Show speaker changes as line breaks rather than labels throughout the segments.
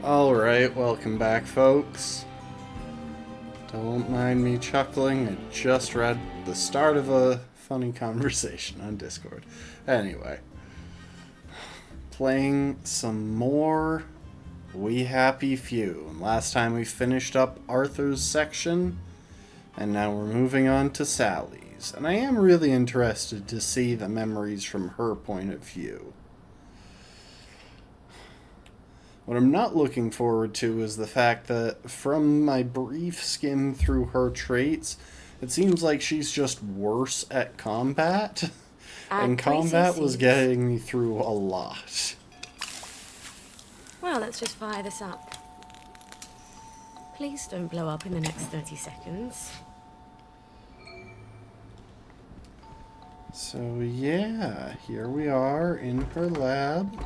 Alright, welcome back, folks. Don't mind me chuckling, I just read the start of a funny conversation on Discord. Anyway, playing some more We Happy Few. And last time we finished up Arthur's section, and now we're moving on to Sally's. And I am really interested to see the memories from her point of view. What I'm not looking forward to is the fact that from my brief skim through her traits, it seems like she's just worse at combat. And combat was getting me through a lot.
Well, let's just fire this up. Please don't blow up in the next 30 seconds.
So yeah, here we are in her lab.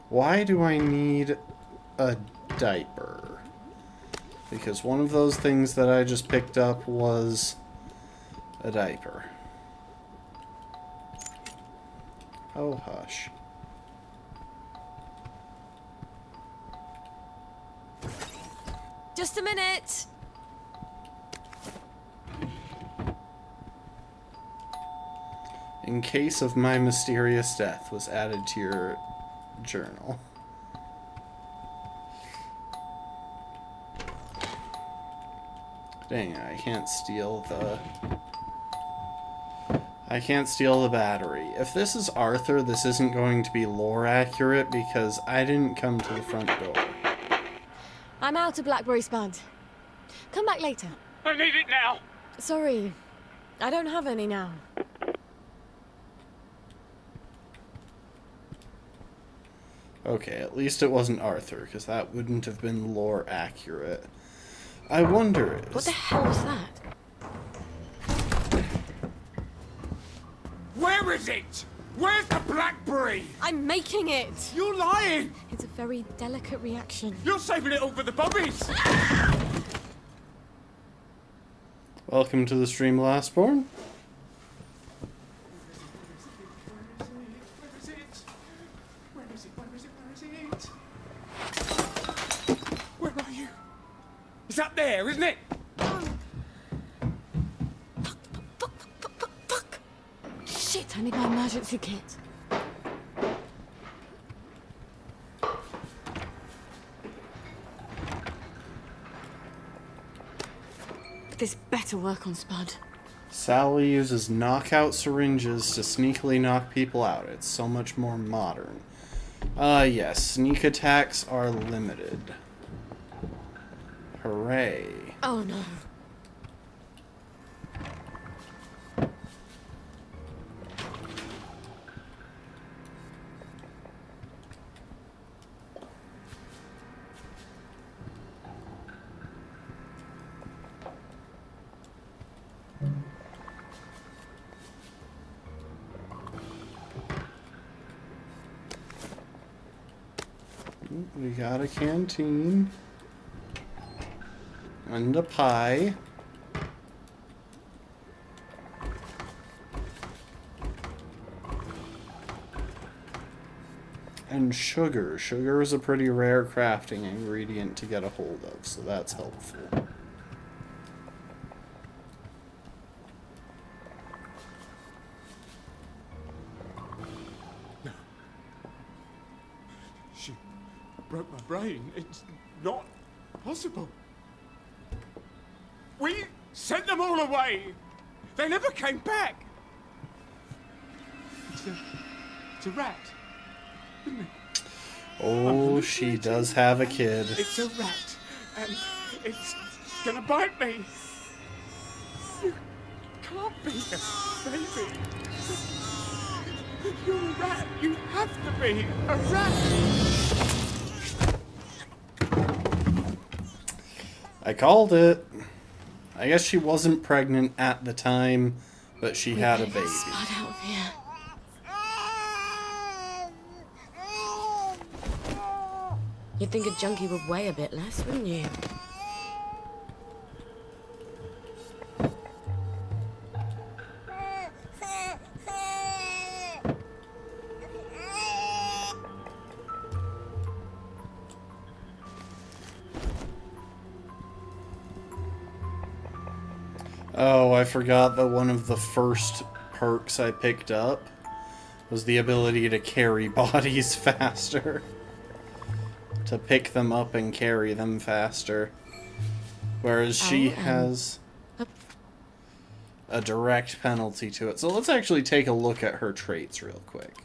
Why do I need a diaper? Because one of those things that I just picked up was a diaper. Oh, hush.
Just a minute!
In case of my mysterious death was added to your journal. Dang it, I can't steal the battery. If this is Arthur, this isn't going to be lore accurate because I didn't come to the front door.
I'm out of Blackberry Spud. Come back later.
I need it now!
Sorry, I don't have any now.
Okay, at least it wasn't Arthur, because that wouldn't have been lore accurate. I wonder
What the hell was that?
Where is it? Where's the blackberry?
I'm making it!
You're lying!
It's a very delicate reaction.
You're saving it all for the bubbies!
Welcome to the stream, Lastborn.
Where are you? It's up there, isn't it?
Fuck! Shit, I need my emergency kit. This better work on Spud.
Sally uses knockout syringes to sneakily knock people out. It's so much more modern. Yes, sneak attacks are limited. Hooray.
Oh no.
We got a canteen. And a pie. And sugar. Sugar is a pretty rare crafting ingredient to get a hold of, so that's helpful.
She broke my brain. It's not possible. We sent them all away. They never came back. It's a rat, isn't it?
Oh, she does have a kid.
It's a rat, and it's gonna bite me. You can't be a baby. You're a rat. You have to be a rat.
I called it. I guess she wasn't pregnant at the time, but she had a baby.
Spud out of here. You'd think a junkie would weigh a bit less, wouldn't you?
I forgot that one of the first perks I picked up was the ability to carry bodies faster. To pick them up and carry them faster. Whereas she has a direct penalty to it. So let's actually take a look at her traits real quick.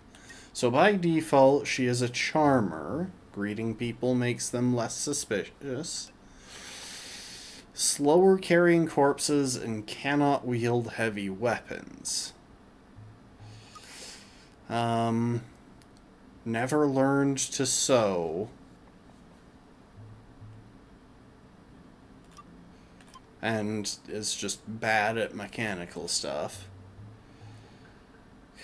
So by default, she is a charmer. Greeting people makes them less suspicious. Slower carrying corpses and cannot wield heavy weapons. Never learned to sew. And is just bad at mechanical stuff.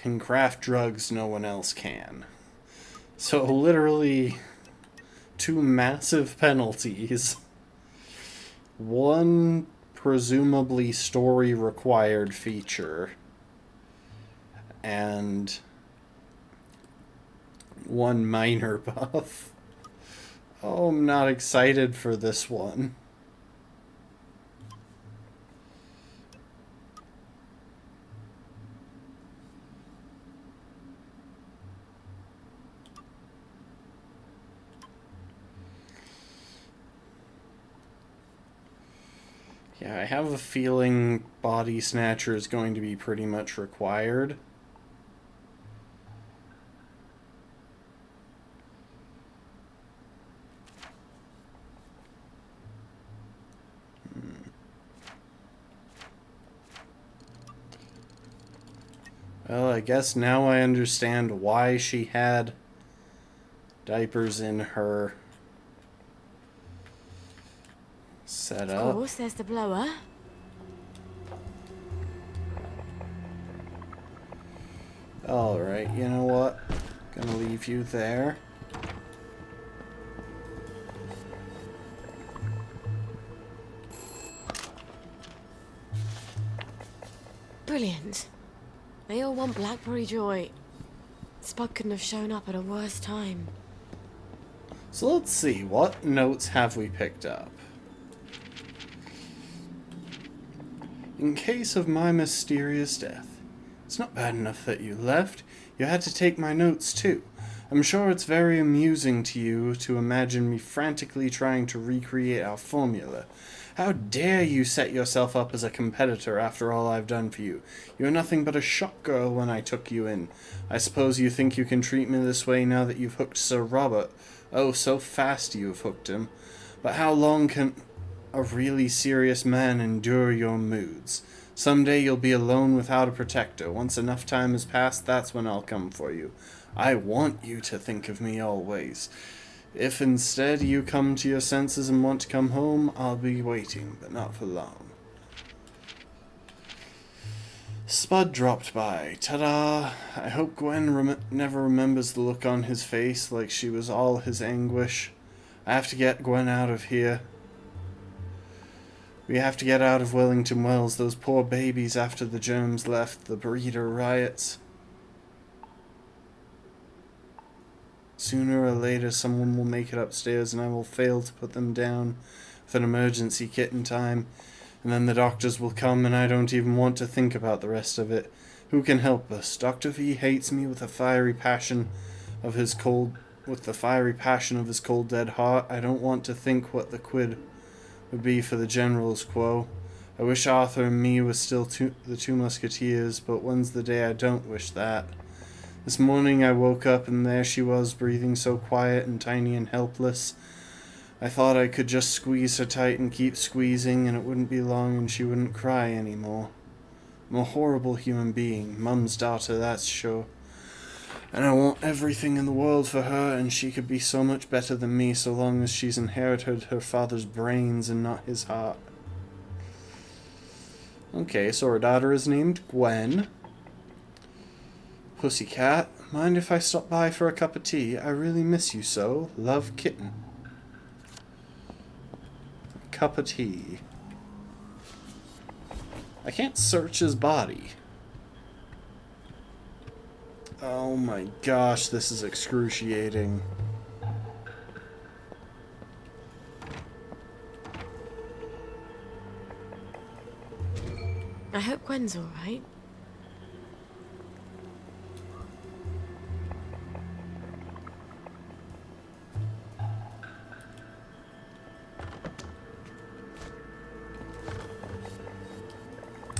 Can craft drugs no one else can. So literally 2 massive penalties. 1 presumably story required feature. And 1 minor buff. Oh, I'm not excited for this one. Yeah, I have a feeling Body Snatcher is going to be pretty much required. Well, I guess now I understand why she had diapers in her setup.
Of course, there's the blower.
Alright, you know what? Gonna leave you there.
Brilliant. They all want Blackberry Joy. Spud couldn't have shown up at a worse time.
So let's see, what notes have we picked up? In case of my mysterious death, it's not bad enough that you left. You had to take my notes too. I'm sure it's very amusing to you to imagine me frantically trying to recreate our formula. How dare you set yourself up as a competitor after all I've done for you? You were nothing but a shop girl when I took you in. I suppose you think you can treat me this way now that you've hooked Sir Robert. Oh, so fast you've hooked him. But how long can a really serious man endure your moods? Someday you'll be alone without a protector. Once enough time has passed, that's when I'll come for you. I want you to think of me always. If instead you come to your senses and want to come home, I'll be waiting, but not for long. Spud dropped by. Ta-da! I hope Gwen never remembers the look on his face like she was all his anguish. I have to get Gwen out of here. We have to get out of Wellington Wells. Those poor babies after the germs left, the breeder riots. Sooner or later, someone will make it upstairs and I will fail to put them down with an emergency kit in time. And then the doctors will come and I don't even want to think about the rest of it. Who can help us? Dr. V hates me with the fiery passion of his cold dead heart. I don't want to think what the quid would be for the general's quo. I wish Arthur and me were still the 2 musketeers, but when's the day I don't wish that? This morning I woke up and there she was, breathing so quiet and tiny and helpless. I thought I could just squeeze her tight and keep squeezing and it wouldn't be long and she wouldn't cry anymore. I'm a horrible human being, Mum's daughter, that's sure. And I want everything in the world for her, and she could be so much better than me so long as she's inherited her father's brains and not his heart. Okay, so her daughter is named Gwen. Pussycat, mind if I stop by for a cup of tea? I really miss you so. Love, Kitten. Cup of tea. I can't search his body. Oh my gosh, this is excruciating.
I hope Gwen's alright.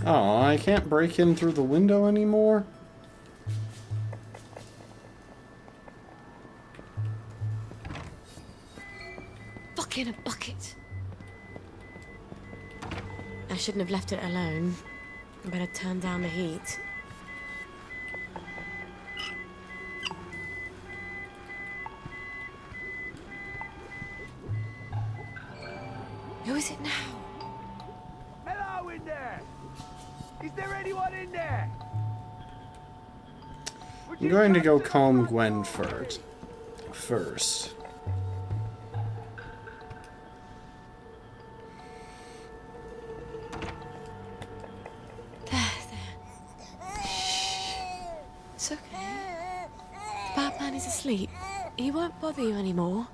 Oh, I can't break in through the window anymore?
Fucking a bucket. I shouldn't have left it alone. I better turn down the heat. Who is it now?
Hello in there! Is there anyone in there?
I'm going to go calm Gwen first.
It's okay. The bad man is asleep. He won't bother you anymore.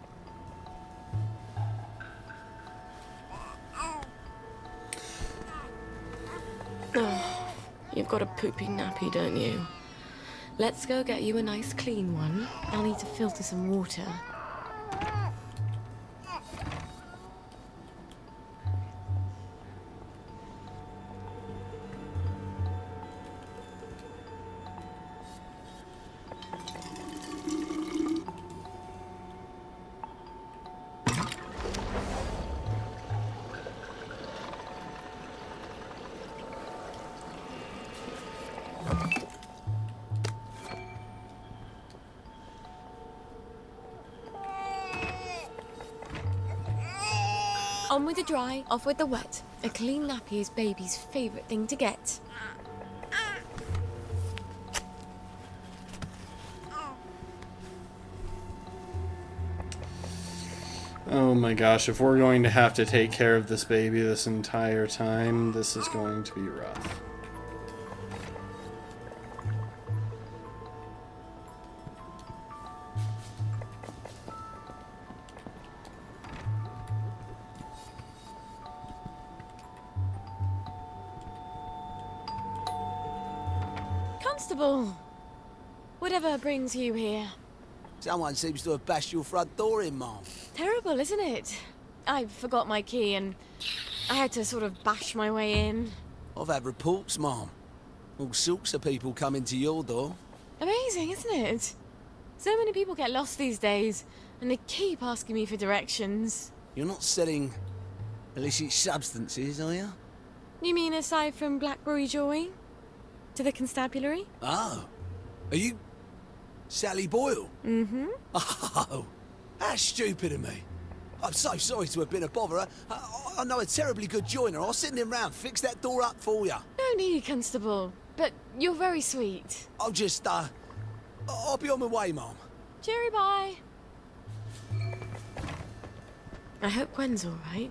Oh, you've got a poopy nappy, don't you? Let's go get you a nice clean one. I'll need to filter some water. On with the dry, off with the wet. A clean nappy is baby's favourite thing to get.
Oh my gosh, if we're going to have to take care of this baby this entire time, this is going to be rough.
Constable! Whatever brings you here.
Someone seems to have bashed your front door in, Mom.
Terrible, isn't it? I forgot my key and I had to sort of bash my way in.
I've had reports, Mom. All sorts of people coming to your door.
Amazing, isn't it? So many people get lost these days, and they keep asking me for directions.
You're not selling illicit substances, are you?
You mean aside from Blackberry Joy? To the constabulary?
Oh. Are you Sally Boyle?
Mm-hmm.
Oh, that's stupid of me. I'm so sorry to have been a bother. I know a terribly good joiner. I'll send him round, fix that door up for you.
No need, Constable. But you're very sweet.
I'll just, I'll be on my way, Mom.
Cheery bye. I hope Gwen's all right.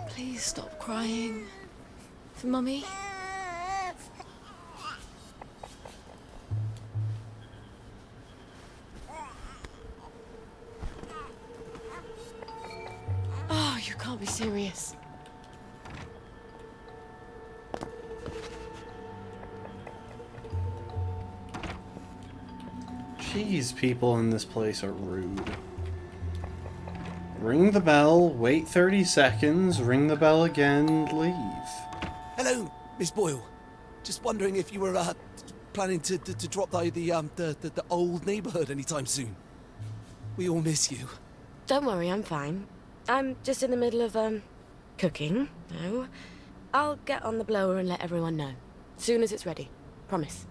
Please stop crying. For Mummy. Oh, you can't be serious.
Jeez, people in this place are rude. Ring the bell, wait 30 seconds, ring the bell again, leave.
Hello, Miss Boyle. Just wondering if you were, planning to drop by the old neighborhood anytime soon. We all miss you.
Don't worry, I'm fine. I'm just in the middle of, cooking, though. I'll get on the blower and let everyone know. Soon as it's ready. Promise.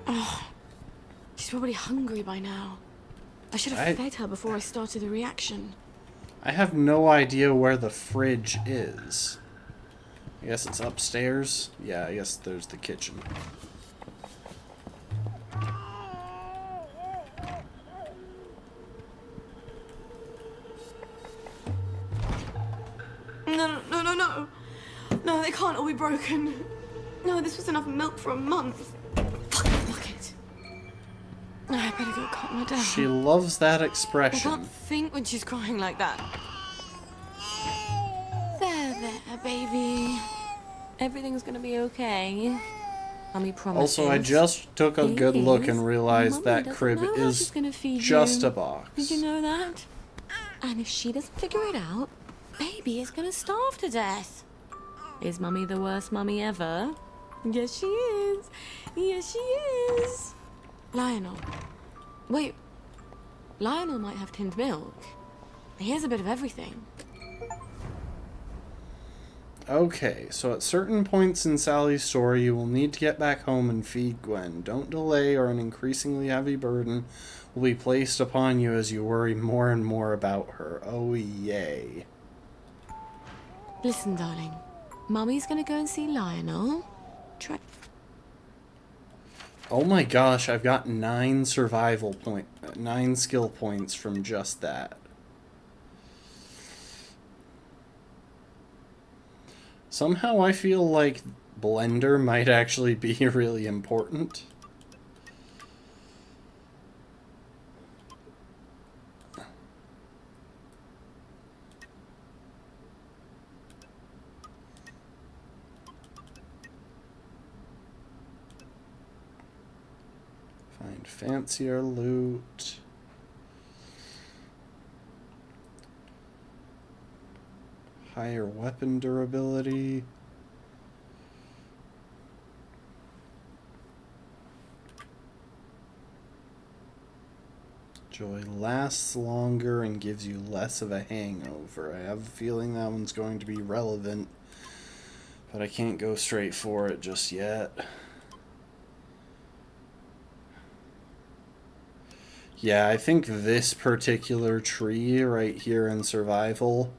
Oh, she's probably hungry by now. I should have fed her before I started the reaction.
I have no idea where the fridge is. I guess it's upstairs? Yeah, I guess there's the kitchen.
No, they can't all be broken. No, this was enough milk for a month. Fuck it. I better go calm her down.
She loves that
I
expression.
can't think when she's crying like that. There, baby. Everything's gonna be okay. Mummy promises.
Also, I just took a good look and realized
Mummy
that
doesn't
crib
know how
is
she's gonna feed
just
you.
a box.
Did you know that? And if she doesn't figure it out, baby is gonna starve to death. Is Mummy the worst mummy ever? Yes, she is. Yes, she is. Lionel. Wait. Lionel might have tinned milk. He has a bit of everything.
Okay, so at certain points in Sally's story, you will need to get back home and feed Gwen. Don't delay, or an increasingly heavy burden will be placed upon you as you worry more and more about her. Oh, yay.
Listen, darling. Mummy's gonna go and see Lionel. Try.
Oh my gosh, I've got 9 skill points from just that. Somehow I feel like Blender might actually be really important. Find fancier loot. Higher weapon durability. Joy lasts longer and gives you less of a hangover. I have a feeling that one's going to be relevant, but I can't go straight for it just yet. Yeah, I think this particular tree right here in survival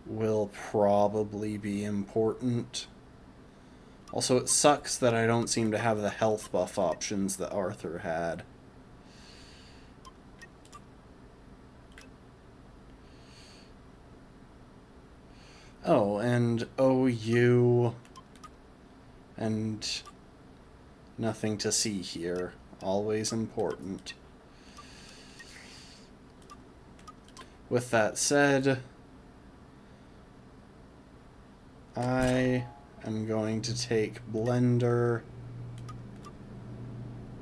will probably be important. Also, it sucks that I don't seem to have the health buff options that Arthur had. Oh, and OU and nothing to see here. Always important. With that said, I am going to take Blender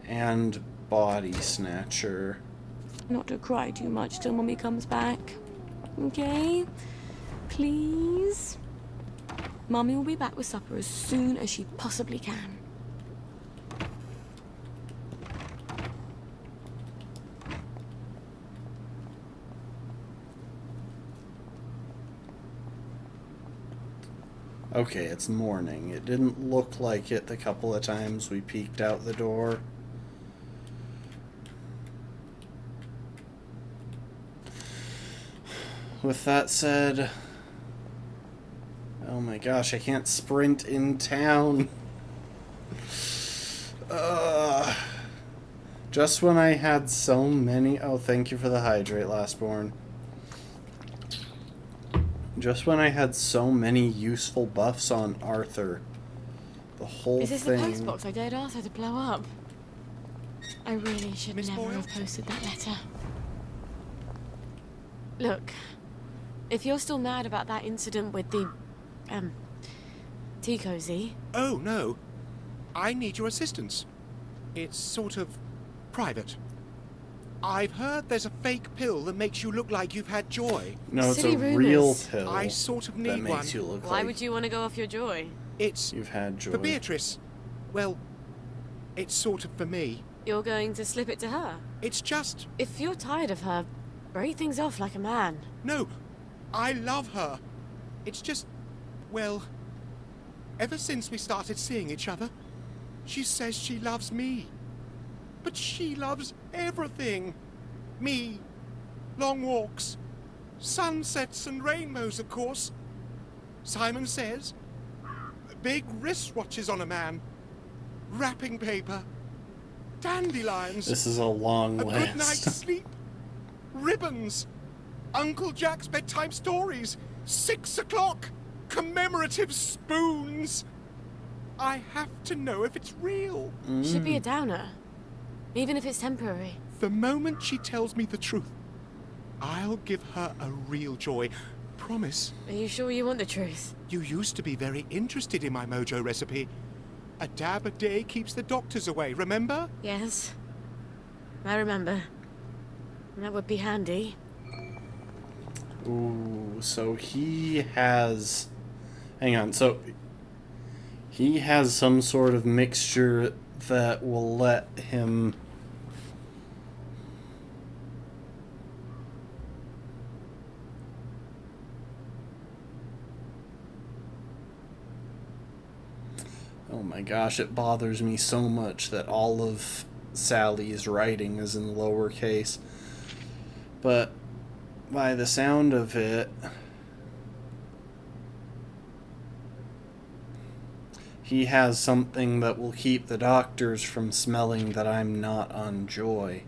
and Body Snatcher.
Not to cry too much till Mummy comes back. Okay? Please? Mummy will be back with supper as soon as she possibly can.
Okay, it's morning. It didn't look like it the couple of times we peeked out the door. With that said... Oh my gosh, I can't sprint in town. Just when I had so many... Oh, thank you for the hydrate, Lastborn. Just when I had so many useful buffs on Arthur. The whole
Is this
thing...
the postbox I dared Arthur to blow up? I really should
Miss
never
Boyle?
have posted that letter. Look, if you're still mad about that incident with the, tea cozy,
Oh, no. I need your assistance. It's sort of private. I've heard there's a fake pill that makes you look like you've had joy.
No, it's
Silly
a real
rumors.
pill
I sort of
that
need
makes
one.
you look
why
like
would you want to go off your joy?
It's
you've had joy.
for Beatrice. Well, it's sort of for me.
You're going to slip it to her?
It's just...
If you're tired of her, break things off like a man.
No, I love her. It's just... Well, ever since we started seeing each other, she says she loves me. But she loves everything. Me, long walks, sunsets and rainbows, of course. Simon says, big wristwatches on a man, wrapping paper, dandelions,
This is a long
a good night's
list.
sleep, ribbons, Uncle Jack's bedtime stories, 6 o'clock, commemorative spoons. I have to know if it's real.
Should be a downer. Even if it's temporary.
The moment she tells me the truth, I'll give her a real joy. Promise.
Are you sure you want the truth?
You used to be very interested in my mojo recipe. A dab a day keeps the doctors away, remember?
Yes. I remember. That would be handy.
Ooh, so he has... Hang on, so... He has some sort of mixture that will let him... Oh my gosh, it bothers me so much that all of Sally's writing is in lowercase. But by the sound of it, he has something that will keep the doctors from smelling that I'm not on Joy.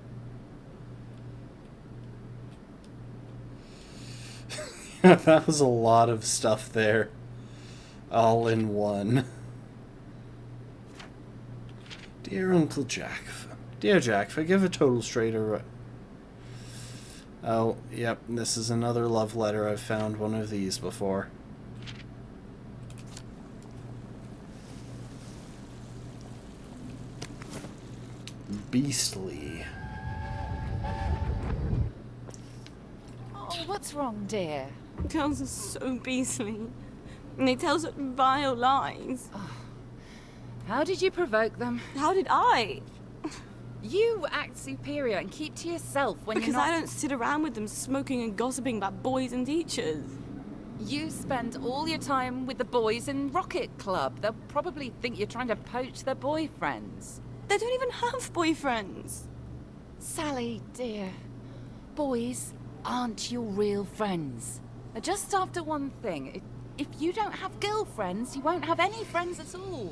That was a lot of stuff there, all in one. Dear Uncle Jack. Dear Jack, forgive a total stranger. Oh, yep, this is another love letter. I've found one of these before. Beastly.
Oh, what's wrong, dear?
Girls are so beastly. And they tell such vile lies.
How did you provoke them?
How did I?
You act superior and keep to yourself when
Because
you're not...
I don't sit around with them smoking and gossiping about boys and teachers.
You spend all your time with the boys in Rocket Club. They'll probably think you're trying to poach their boyfriends.
They don't even have boyfriends.
Sally, dear, boys aren't your real friends. They're just after one thing. If you don't have girlfriends, you won't have any friends at all.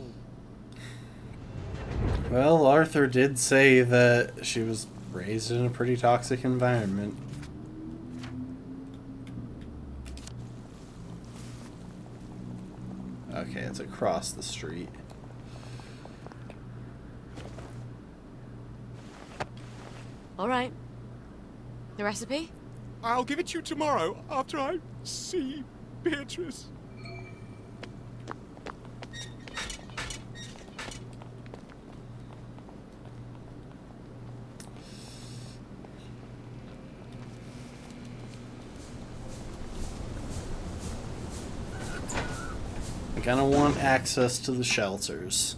Well, Arthur did say that she was raised in a pretty toxic environment. Okay, it's across the street.
All right. The recipe?
I'll give it to you tomorrow after I see Beatrice.
I'm gonna want access to the shelters.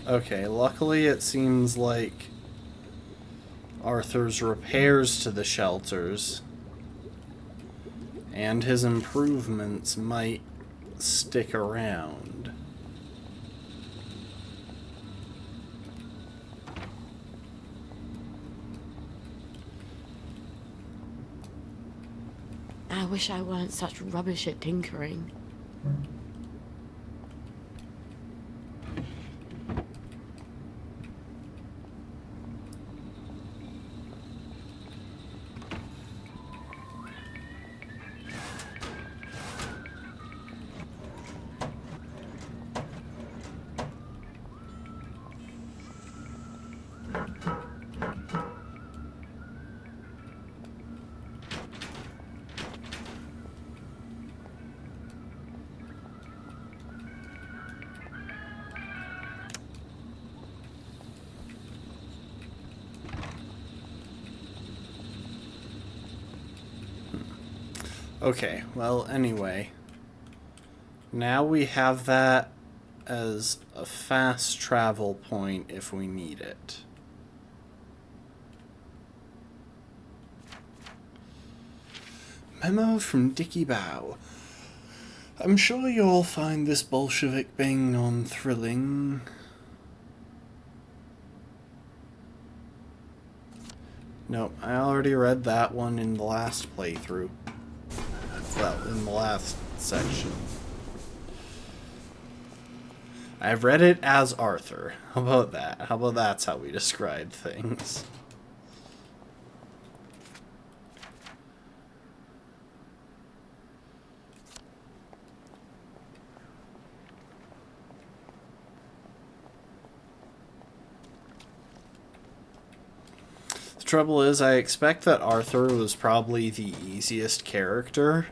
Okay, luckily it seems like Arthur's repairs to the shelters and his improvements might stick around.
I wish I weren't such rubbish at tinkering.
Okay, well, anyway. Now we have that as a fast travel point if we need it. Memo from Dickie Bow. I'm sure you'll find this Bolshevik bang on thrilling. Nope, I already read that one in the last playthrough. Well, in the last section. I've read it as Arthur. How about that? How about that's how we describe things? The trouble is, I expect that Arthur was probably the easiest character,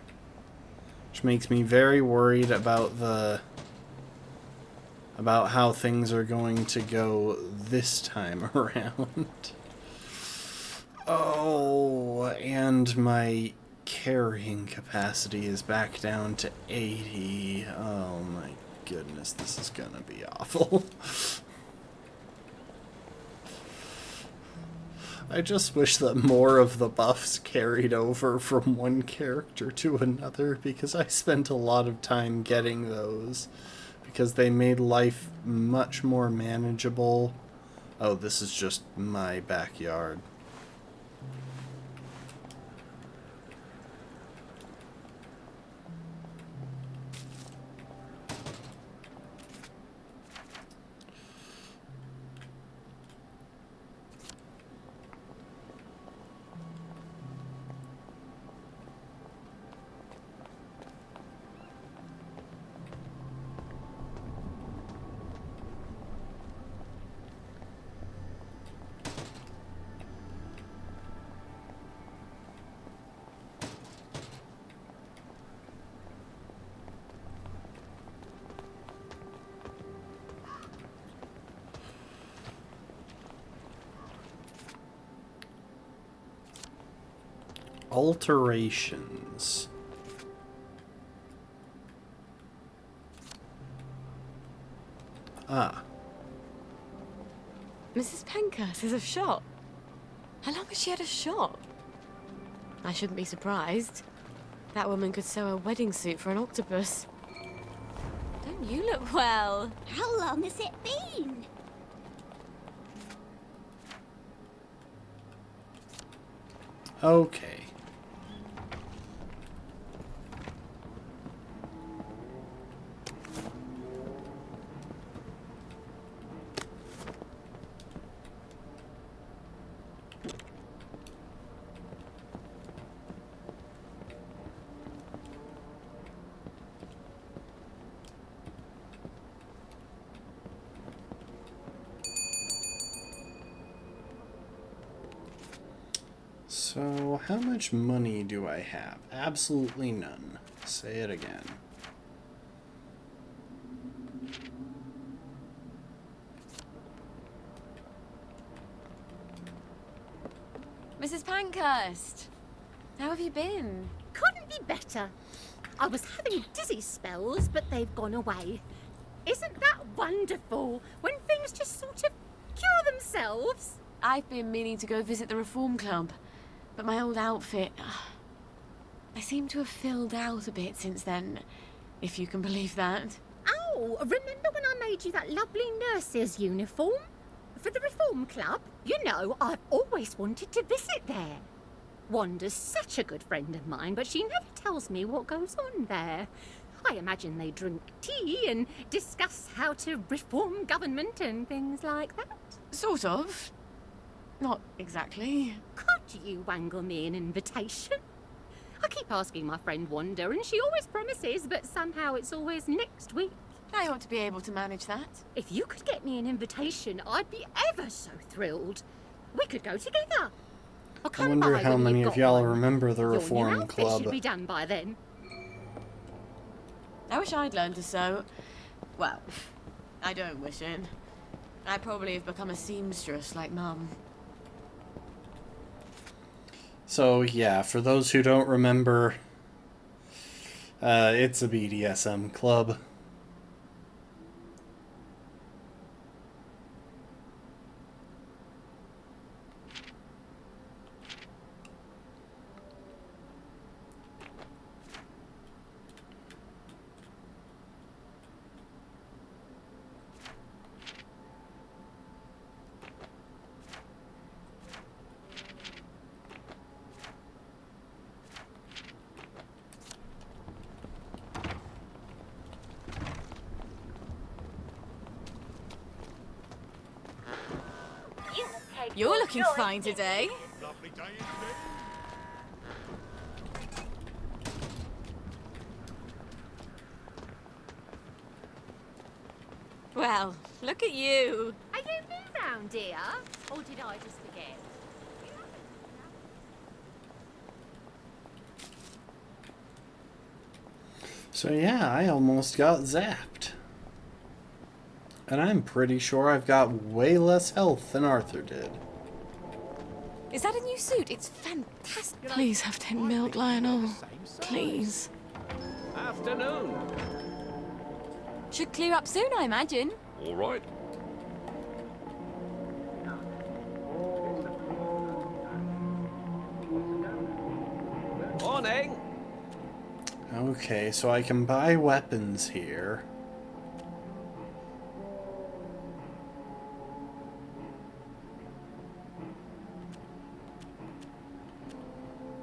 which makes me very worried about how things are going to go this time around. Oh, and my carrying capacity is back down to 80. Oh my goodness, this is gonna be awful. I just wish that more of the buffs carried over from one character to another, because I spent a lot of time getting those, because they made life much more manageable. Oh, this is just my backyard. Alterations. Ah.
Mrs. Pankhurst has a shop. How long has she had a shop? I shouldn't be surprised. That woman could sew a wedding suit for an octopus. Don't you look well?
How long has it been?
Okay. So, how much money do I have? Absolutely none. Say it again.
Mrs. Pankhurst, how have you been?
Couldn't be better. I was having dizzy spells, but they've gone away. Isn't that wonderful when things just sort of cure themselves?
I've been meaning to go visit the Reform Club, but my old outfit... I seem to have filled out a bit since then, if you can believe that.
Oh, remember when I made you that lovely nurse's uniform? For the Reform Club? You know, I've always wanted to visit there. Wanda's such a good friend of mine, but she never tells me what goes on there. I imagine they drink tea and discuss how to reform government and things like that.
Sort of. Not exactly.
Could you wangle me an invitation? I keep asking my friend Wanda, and she always promises, but somehow it's always next week.
I ought to be able to manage that.
If you could get me an invitation, I'd be ever so thrilled. We could go together. I'll
I
come
wonder
by
how
when
many
you've
of
got
y'all
one.
remember the
Your new
Reform
outfit
Club.
should be done by then.
I wish I'd learned to sew. Well, I don't wish it. I probably have become a seamstress like Mum.
So, yeah, for those who don't remember, it's a BDSM club.
You're looking fine today.
Lovely day indeed.
Well, look at you.
Are you new round here? Or did I just forget?
So yeah, I almost got zapped. And I'm pretty sure I've got way less health than Arthur did.
Is that a new suit? It's fantastic. Please have 10 milk, Lionel. Please.
Afternoon.
Should clear up soon, I imagine.
All right. Morning.
Okay, so I can buy weapons here.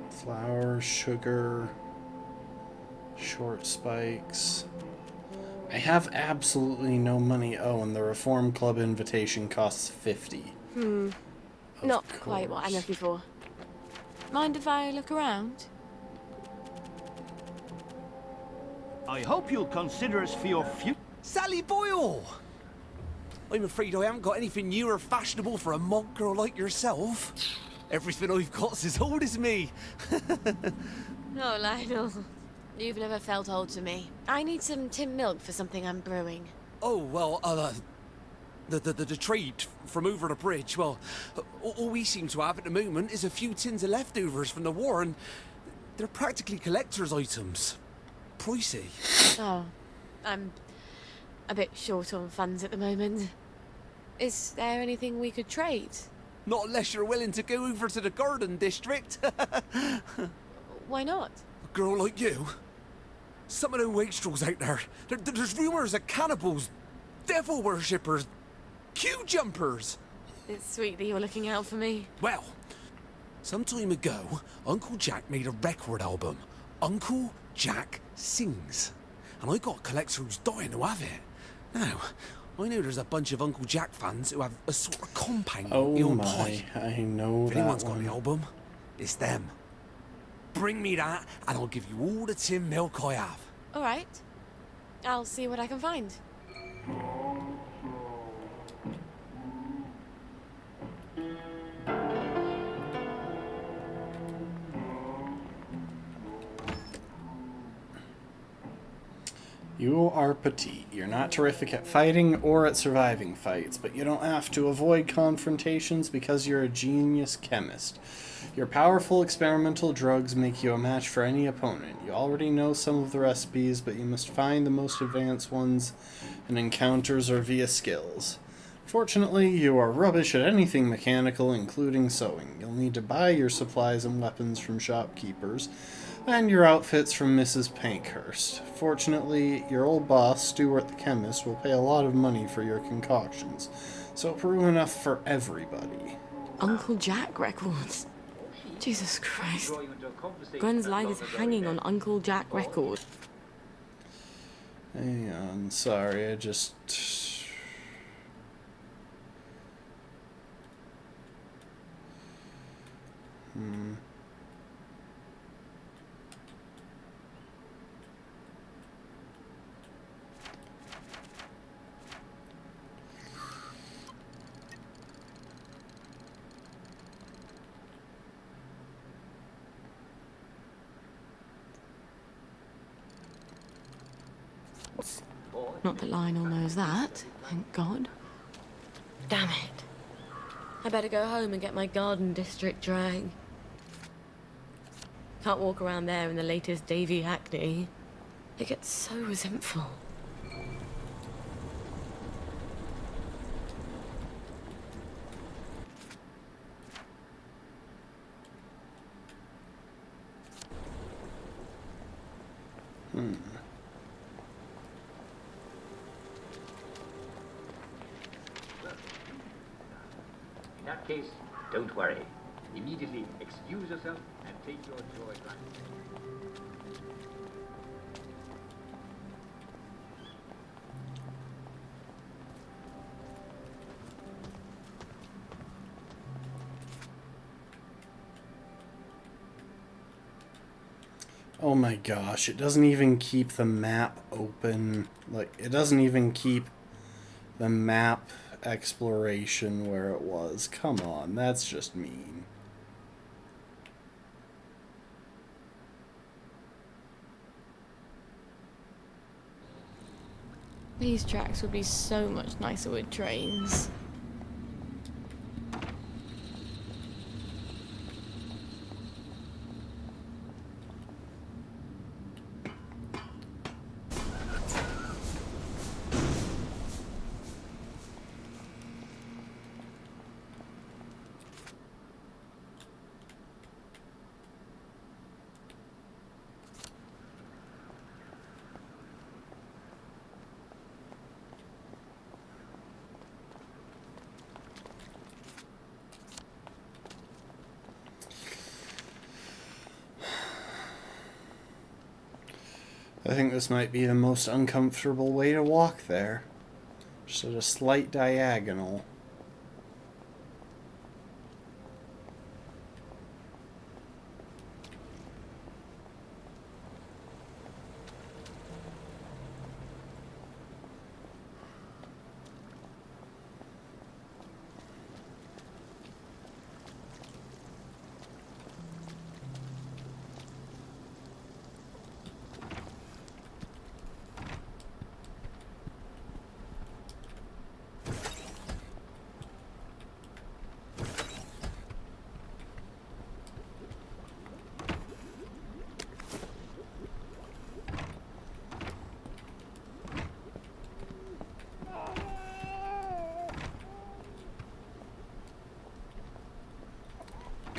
Flour, sugar, short spikes. I have absolutely no money. Oh, and the Reform Club invitation costs 50. Of
Not quite what I'm
course.
looking for. Mind if I look around?
I hope you'll consider us for your future.
Sally Boyle! I'm afraid I haven't got anything new or fashionable for a monk girl like yourself. Everything I've got's as old as me.
No, Lionel. You've never felt old to me. I need some tin milk for something I'm brewing.
Oh, well, the trade from over the bridge, well, all we seem to have at the moment is a few tins of leftovers from the war, and they're practically collector's items. Pricey.
Oh, I'm a bit short on funds at the moment. Is there anything we could trade?
Not unless you're willing to go over to the garden district.
Why not?
A girl like you? Some of them wastrels out there's rumours of cannibals, devil worshippers, queue jumpers.
It's sweet that you're looking out for me.
Well, some time ago, Uncle Jack made a record album, Uncle Jack Sings. And I got a collector who's dying to have it. Now, I know there's a bunch of Uncle Jack fans who have a sort of compound
Oh
on
my,
pie.
I know
If
that
anyone's got
one.
the album, it's them. Bring me that, and I'll give you all the tin milk I have.
All right. I'll see what I can find.
You are petite. You're not terrific at fighting or at surviving fights, but you don't have to avoid confrontations because you're a genius chemist. Your powerful experimental drugs make you a match for any opponent. You already know some of the recipes, but you must find the most advanced ones in encounters or via skills. Fortunately, you are rubbish at anything mechanical, including sewing. You'll need to buy your supplies and weapons from shopkeepers, and your outfits from Mrs. Pankhurst. Fortunately, your old boss, Stuart the chemist, will pay a lot of money for your concoctions, so brew enough for everybody.
Uncle Jack records. Jesus Christ. Gwen's life is hanging on Uncle Jack records.
Hang on, sorry, I just...
Not that Lionel knows that, thank God. Damn it. I better go home and get my garden district drag. Can't walk around there in the latest Davy Hackney. It gets so resentful.
In that case, don't worry. Immediately excuse yourself and take your joy back.
Oh my gosh, it doesn't even keep the map open. Like, it doesn't even keep the map exploration where it was. Come on, that's just mean.
These tracks would be so much nicer with trains.
I think this might be the most uncomfortable way to walk there. Just at a slight diagonal.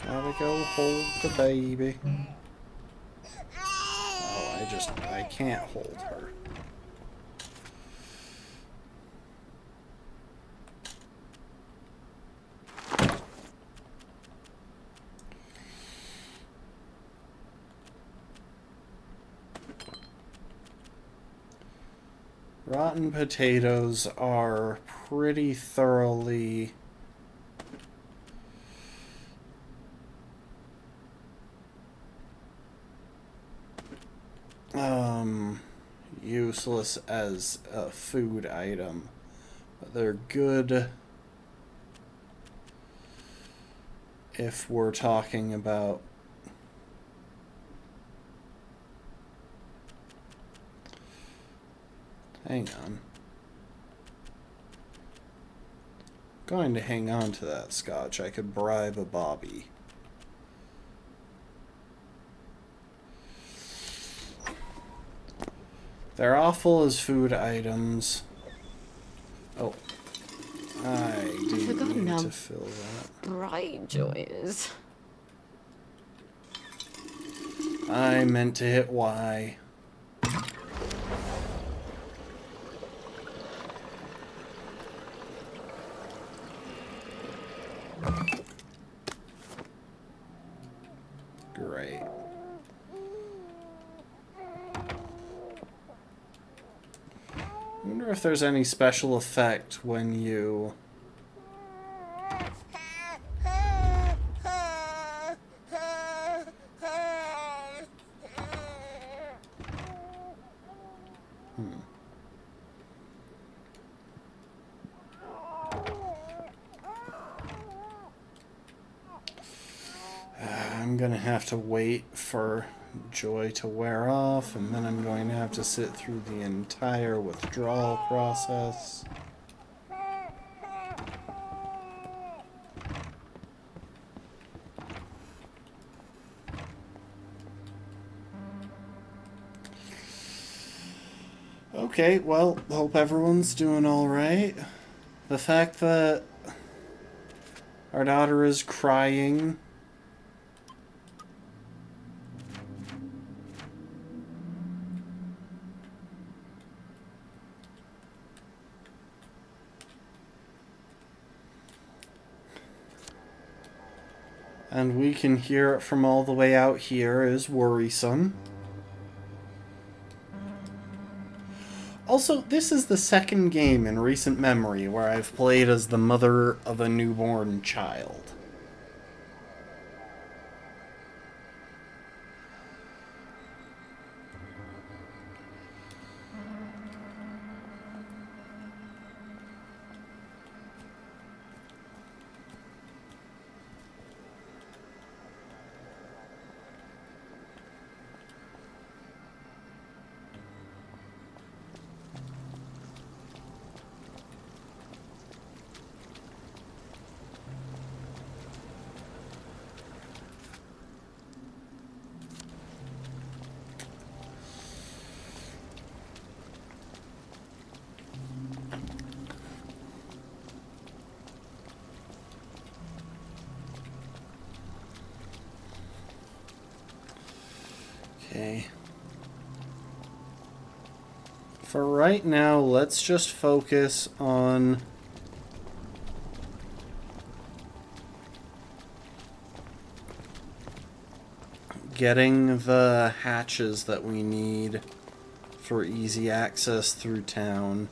Gotta go hold the baby. Oh, I can't hold her. Rotten potatoes are pretty thoroughly useless as a food item, but they're good if we're talking about hang on. Going to hang on to that scotch. I could bribe a bobby. They're awful as food items. Oh. I do
forgotten
need
how
to fill that.
bright Joy is.
I meant to hit Y. Great. I wonder if there's any special effect when you... I'm gonna have to wait for Joy to wear off, and then I'm going to have to sit through the entire withdrawal process. Okay, well, hope everyone's doing alright. The fact that our daughter is crying and we can hear it from all the way out here is worrisome. Also, this is the second game in recent memory where I've played as the mother of a newborn child. Okay. For right now, let's just focus on getting the hatches that we need for easy access through town.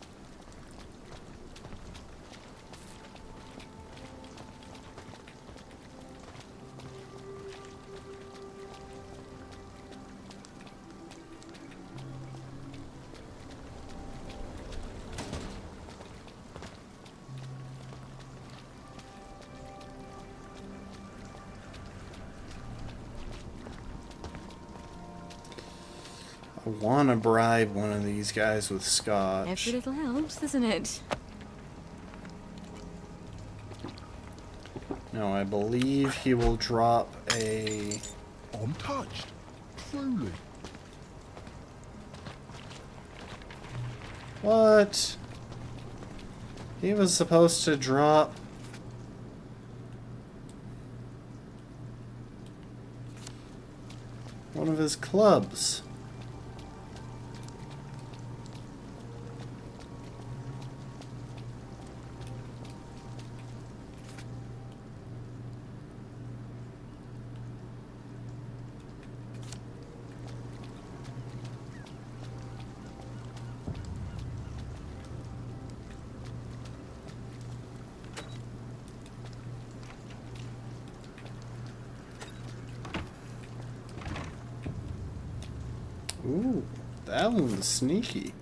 I want to bribe one of these guys with scotch.
Every little helps, doesn't it?
No, I believe he will drop a...
I'm touched. Truly.
What? He was supposed to drop... one of his clubs. Ooh, that one's sneaky.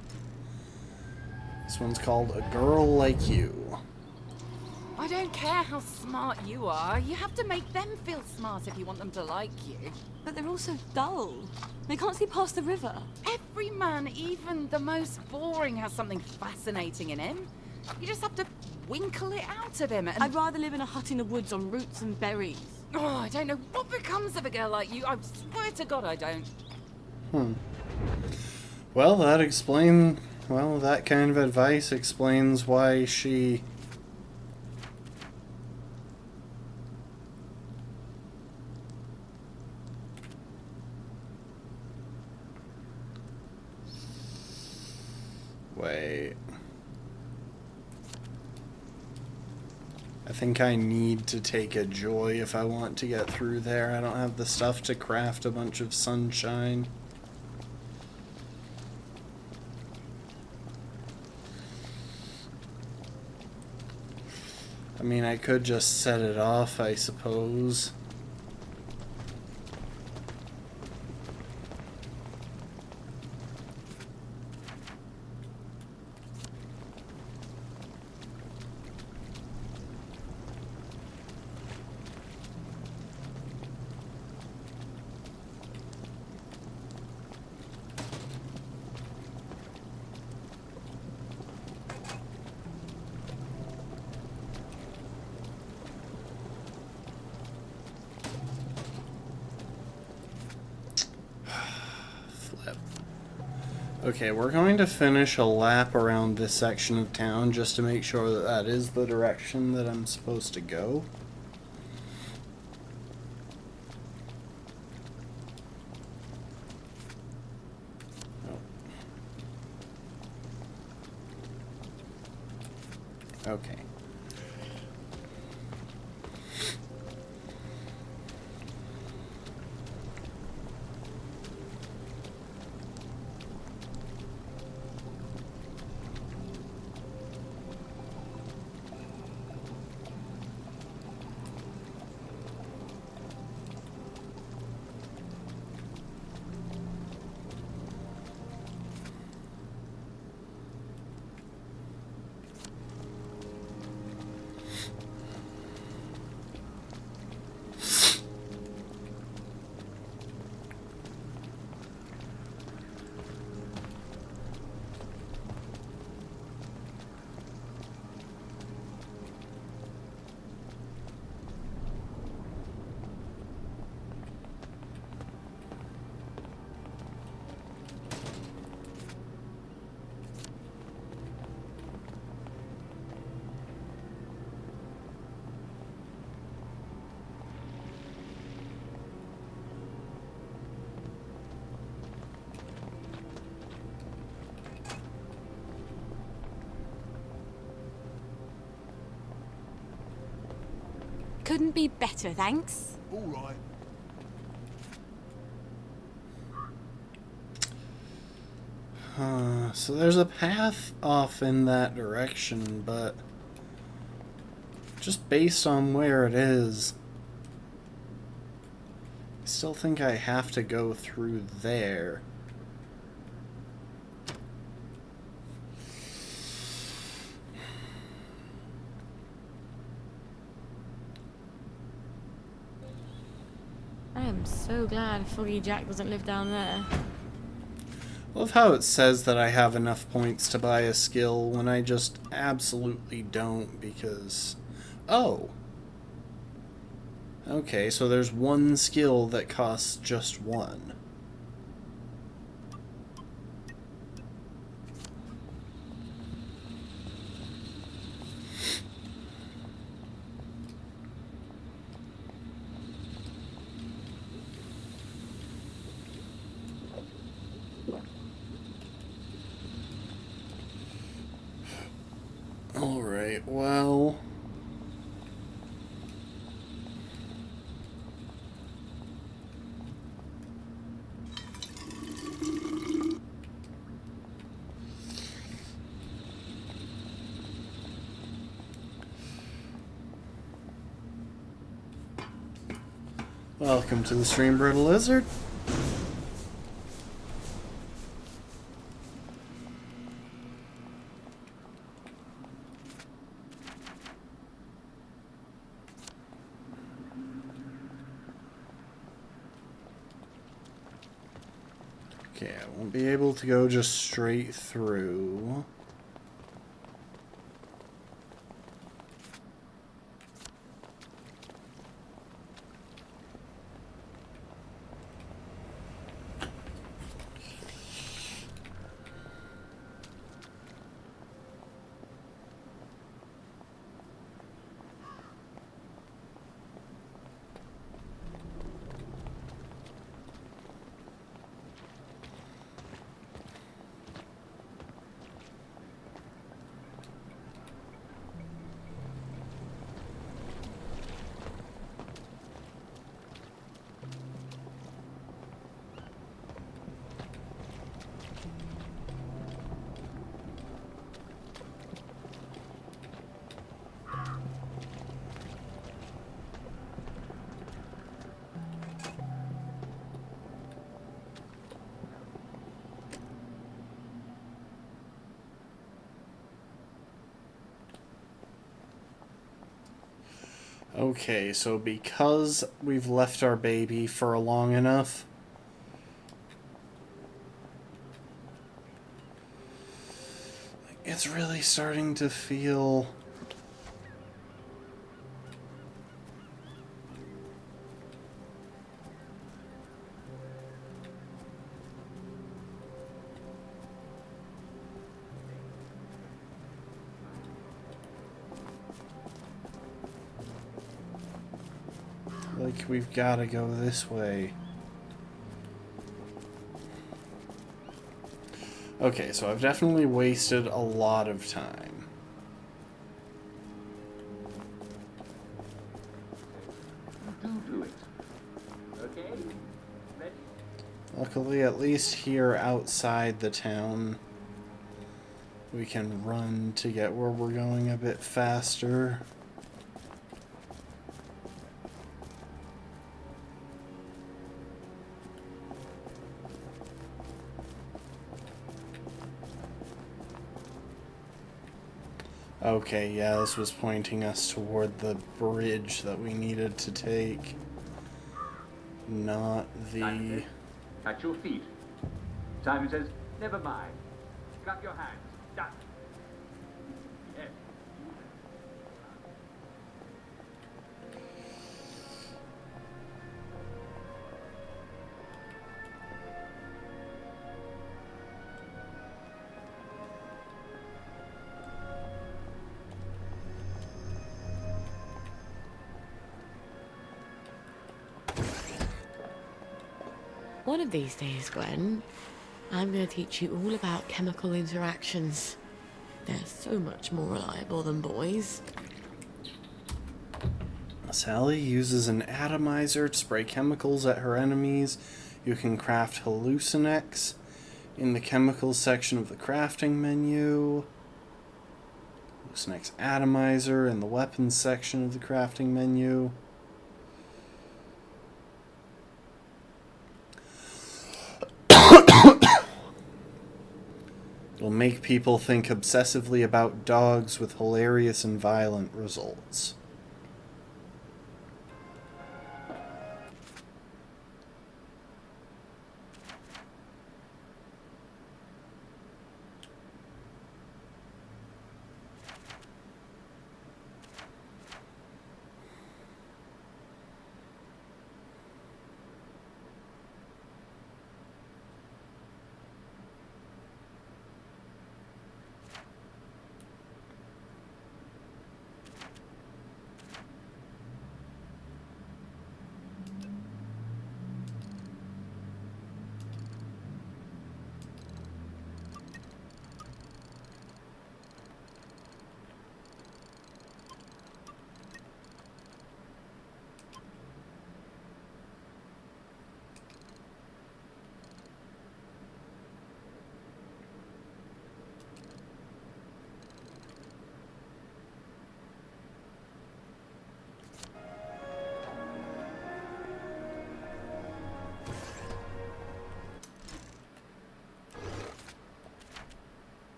This one's called A Girl Like You.
I don't care how smart you are. You have to make them feel smart if you want them to like you.
But they're all so dull. They can't see past the river.
Every man, even the most boring, has something fascinating in him. You just have to winkle it out of him. And...
I'd rather live in a hut in the woods on roots and berries.
Oh, I don't know what becomes of a girl like you. I swear to God I don't.
Well, that kind of advice explains why she... Wait. I think I need to take a joy if I want to get through there. I don't have the stuff to craft a bunch of sunshine. I mean, I could just set it off, I suppose. Okay, we're going to finish a lap around this section of town just to make sure that that is the direction that I'm supposed to go. Oh. Okay.
Couldn't be better, thanks.
All right.
So there's a path off in that direction, but just based on where it is, I still think I have to go through there.
I am so glad Foggy Jack doesn't live down there.
I love how it says that I have enough points to buy a skill when I just absolutely don't because... Oh! Okay, so there's one skill that costs just one. Alright, well... Welcome to the stream, Brittle Lizard. Okay, I won't be able to go just straight through. Okay, so because we've left our baby for long enough, it's really starting to feel like we've got to go this way. Okay, so I've definitely wasted a lot of time.
Do it. Okay? Ready?
Luckily, at least here outside the town, we can run to get where we're going a bit faster. Okay, yeah, this was pointing us toward the bridge that we needed to take. Not
Simon
the...
says, touch your feet. Simon says, never mind. Clap your hands. Done. Yes.
One of these days, Gwen, I'm going to teach you all about chemical interactions. They're so much more reliable than boys.
Sally uses an atomizer to spray chemicals at her enemies. You can craft hallucinex in the chemicals section of the crafting menu. Hallucinex atomizer in the weapons section of the crafting menu. It'll make people think obsessively about dogs with hilarious and violent results.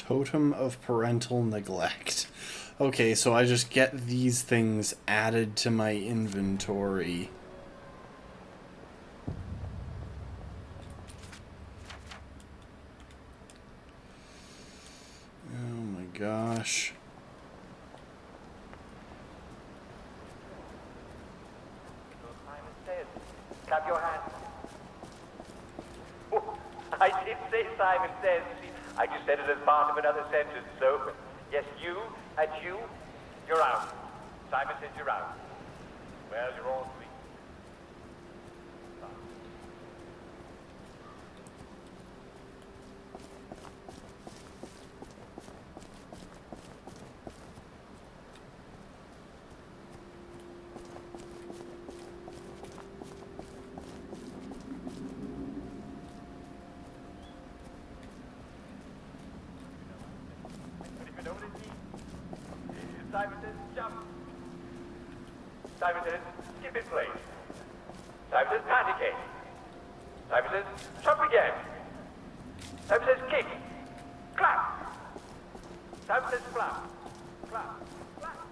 Totem of parental neglect. Okay, so I just get these things added to my inventory. Oh my gosh.
Clap your hands. Oh, I did say Simon Says. I just said it as part of another sentence, so yes, you and you, you're out. Simon says you're out. Well, you're all three. Simon says, jump. Simon says, skip in place. Simon says, panicate. Simon says, jump again. Simon says, kick. Clap. Simon says, flap. Clap. Clap.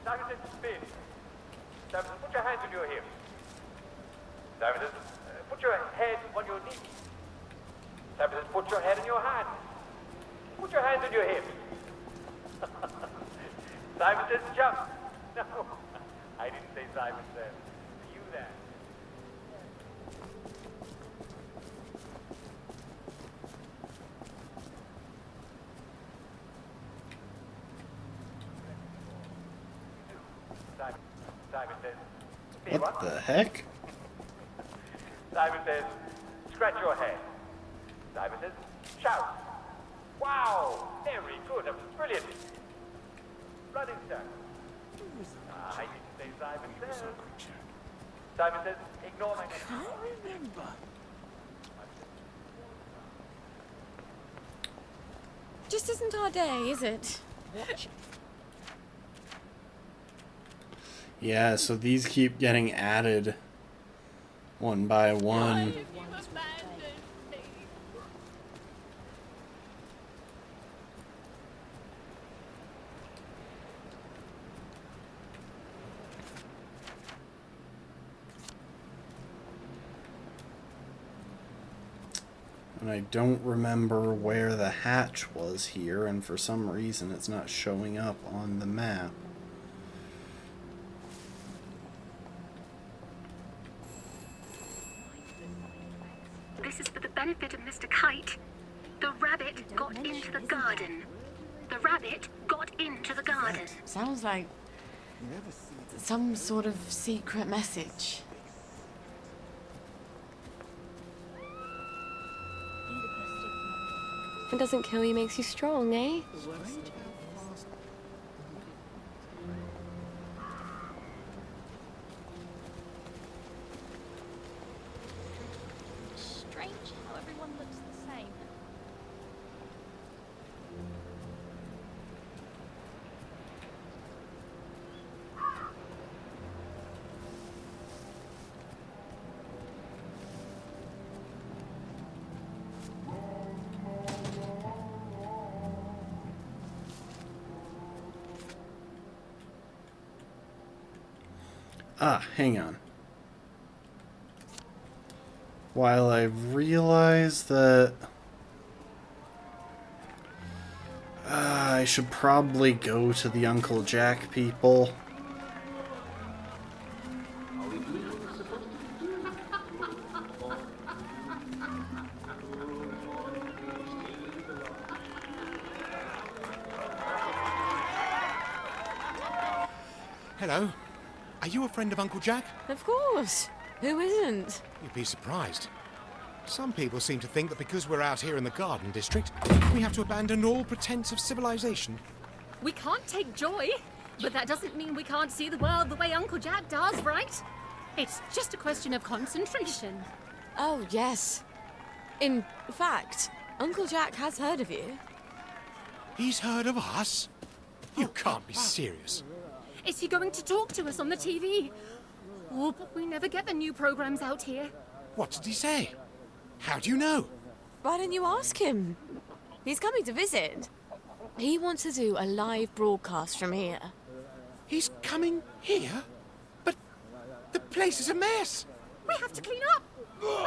Simon says, spin. Simon says, put your hands on your hips. Simon says, put your head on your knees. Simon says, put your head in your hands. Put your hands on your hips. Simon says, jump. No, I didn't say Simon says. You there. Simon says,
What the heck?
Simon says, scratch your head. Simon says, shout. Wow, very good. That was brilliant. Running start. I didn't say Simon says. Simon says, ignore my name.
I can't remember.
Just isn't our day, is it?
Yeah, so these keep getting added one by one. And I don't remember where the hatch was here, and for some reason it's not showing up on the map.
This is for the benefit of Mr. Kite. The rabbit got into the garden. The rabbit got into the garden.
Sounds like some sort of secret message. It doesn't kill you, makes you strong, eh?
Strange how everyone looks the same.
Ah, hang on. While I realize that I should probably go to the Uncle Jack people.
Hello. Are you a friend of Uncle Jack?
Of course. Who isn't?
You'd be surprised. Some people seem to think that because we're out here in the Garden District, we have to abandon all pretense of civilization.
We can't take joy, but that doesn't mean we can't see the world the way Uncle Jack does, right? It's just a question of concentration.
Oh, yes. In fact, Uncle Jack has heard of you.
He's heard of us? You can't be serious.
Is he going to talk to us on the TV? Oh, but we never get the new programs out here.
What did he say? How do you know?
Why don't you ask him? He's coming to visit. He wants to do a live broadcast from here.
He's coming here? But the place is a mess.
We have to clean up.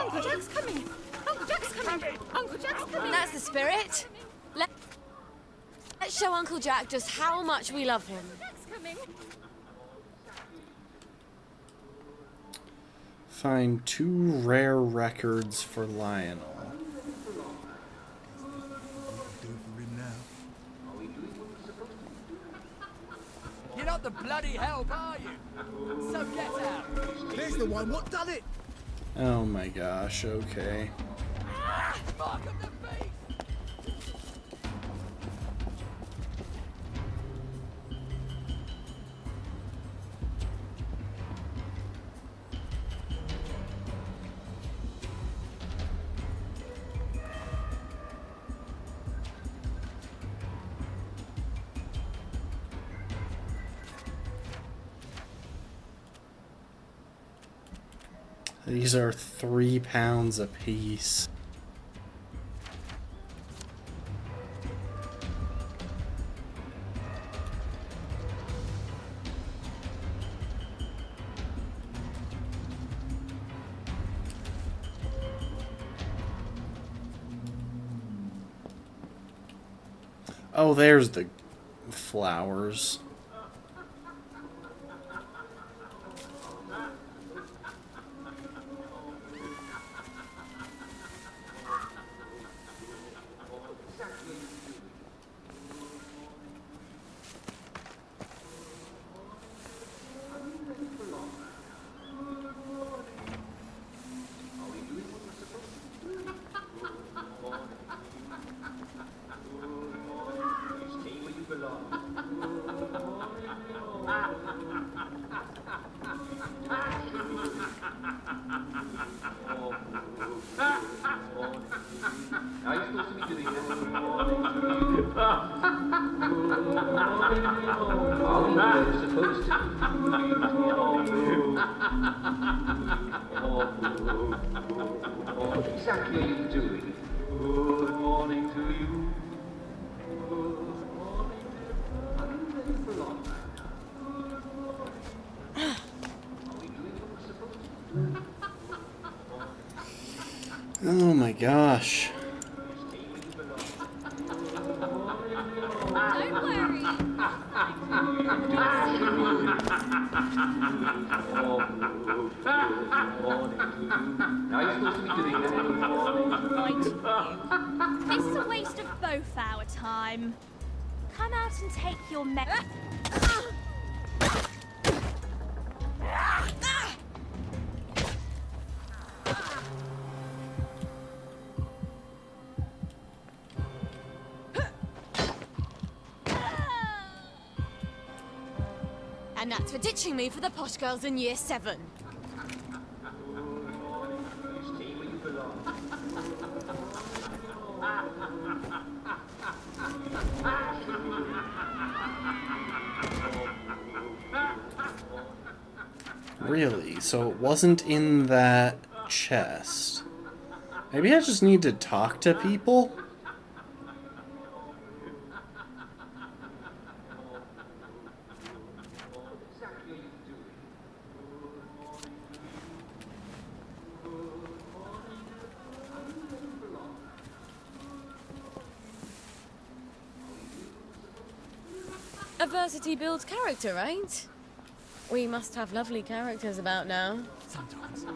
Uncle Jack's coming. Uncle Jack's coming. Uncle Jack's coming.
That's the spirit. Let's show Uncle Jack just how much we love him.
Jack's coming.
Find 2 rare records for Lionel.
You're not the bloody help, are you? So get out.
There's the one. What done it?
Oh my gosh, okay.
Mark of the beast.
These are £3 a piece. Oh, there's the flowers.
What exactly are you doing? Good morning to you.
Oh my gosh.
Don't worry.
Now you're supposed to be doing that.
Right. This is a waste of both our time. Come out and take your
And that's for ditching me for the posh girls in year 7.
Really? So it wasn't in that chest. Maybe I just need to talk to people?
Adversity builds character, right? We must have lovely characters about now.
Sometimes.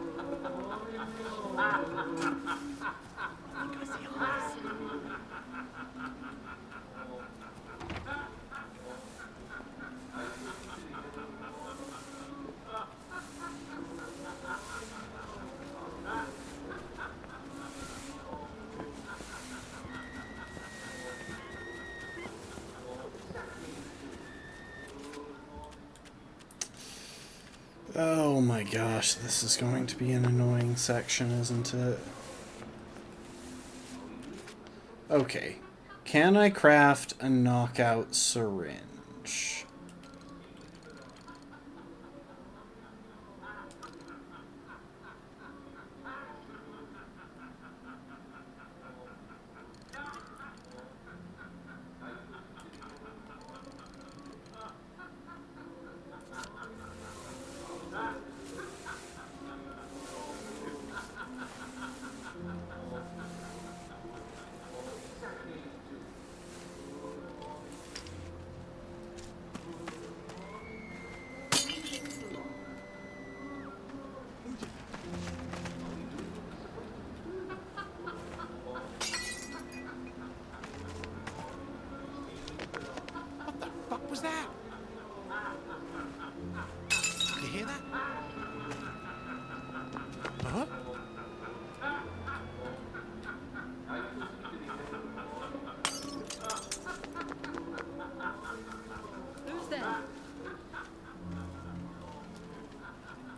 Oh my gosh, this is going to be an annoying section, isn't it? Okay. Can I craft a knockout syringe?
What was that? You hear that? Huh?
Who's there?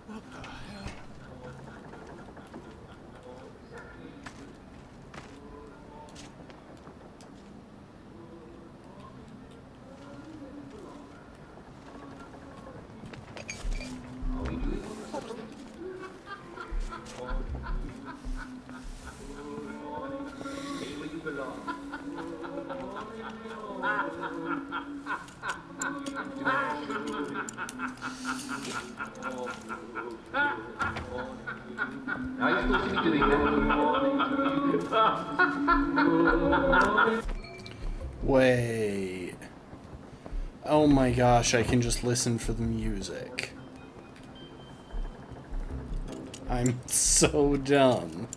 What the hell?
Wait. Oh my gosh, I can just listen for the music. I'm so dumb.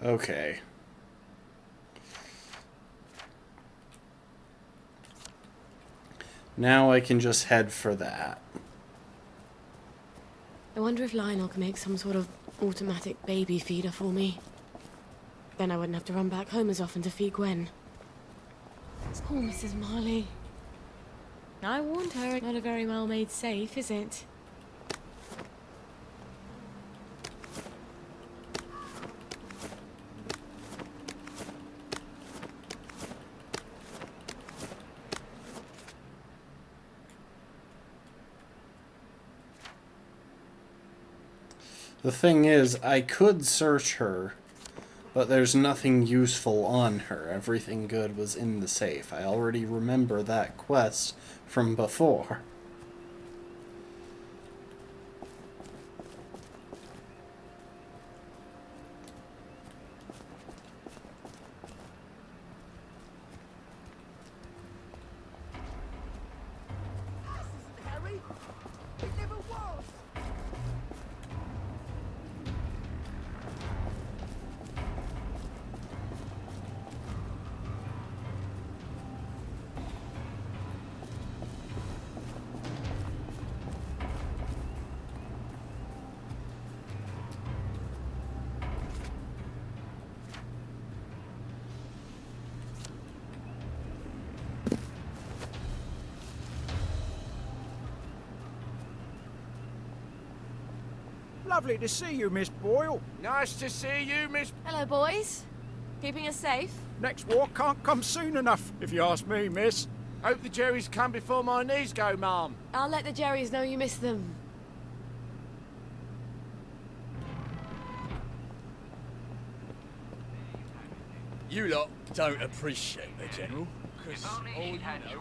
Okay. Now I can just head for that.
I wonder if Lionel can make some sort of automatic baby feeder for me. Then I wouldn't have to run back home as often to feed Gwen. It's poor Mrs. Marley. I warned her, it's not a very well-made safe, is it?
The thing is, I could search her, but there's nothing useful on her. Everything good was in the safe. I already remember that quest from before.
Lovely to see you, Miss Boyle.
Nice to see you, Miss...
Hello, boys. Keeping us safe?
Next walk can't come soon enough, if you ask me, miss.
Hope the Jerrys come before my knees go, ma'am.
I'll let the Jerrys know you miss them.
You lot don't appreciate the General, because all you know...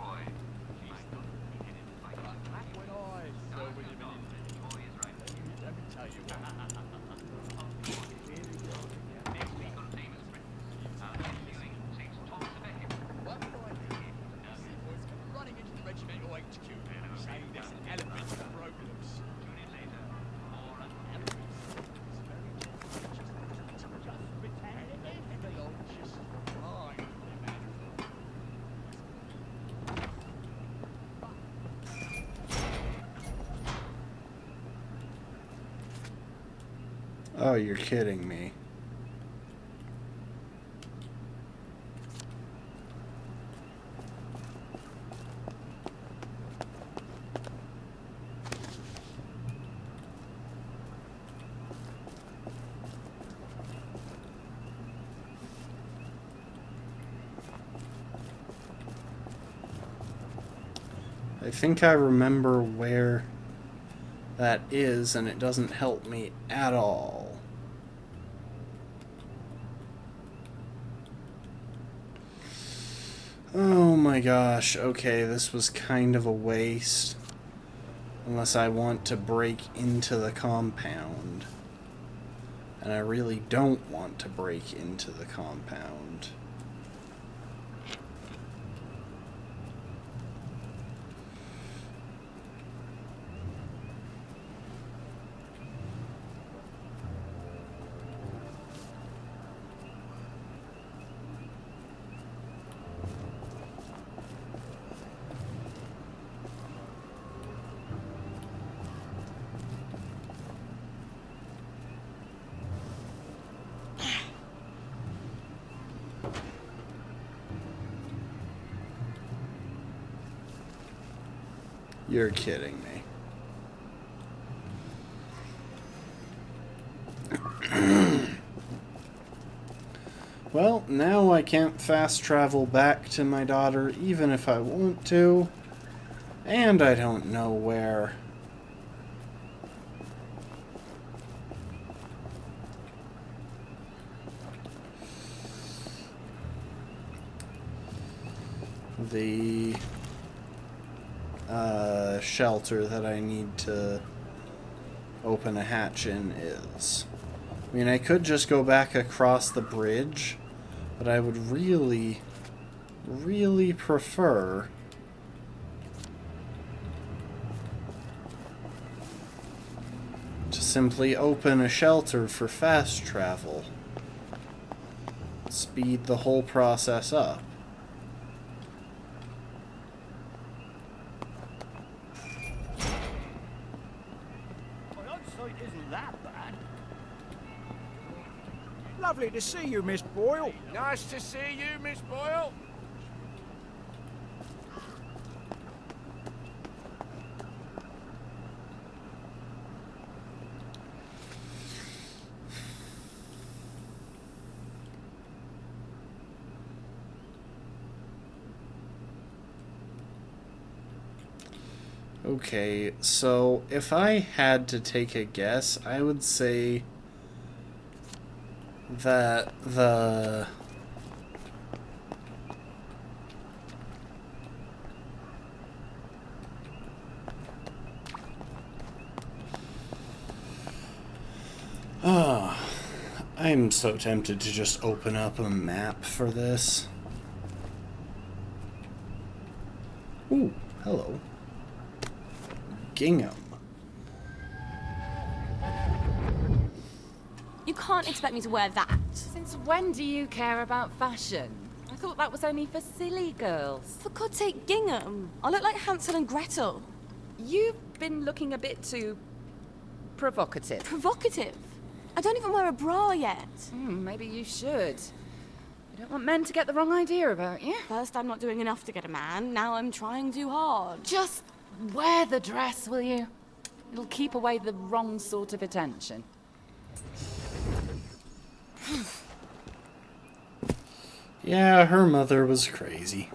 Oh, you're kidding me. I think I remember where that is, and it doesn't help me at all. Oh my gosh, okay, this was kind of a waste. Unless I want to break into the compound. And I really don't want to break into the compound. You're kidding me. Well, now I can't fast travel back to my daughter even if I want to. And I don't know where. The shelter that I need to open a hatch in is. I mean, I could just go back across the bridge, but I would really, really prefer to simply open a shelter for fast travel. Speed the whole process up.
Lovely to see you, Miss Boyle.
Nice to see you, Miss Boyle.
Okay, so if I had to take a guess, I would say that the I'm so tempted to just open up a map for this. Ooh, hello. Gingham.
You can't expect me to wear that.
Since when do you care about fashion? I thought that was only for silly girls.
For God's sake, gingham. I look like Hansel and Gretel.
You've been looking a bit too provocative.
Provocative? I don't even wear a bra yet.
Maybe you should. You don't want men to get the wrong idea about you.
First, I'm not doing enough to get a man. Now I'm trying too hard.
Just wear the dress, will you? It'll keep away the wrong sort of attention.
Yeah, her mother was crazy.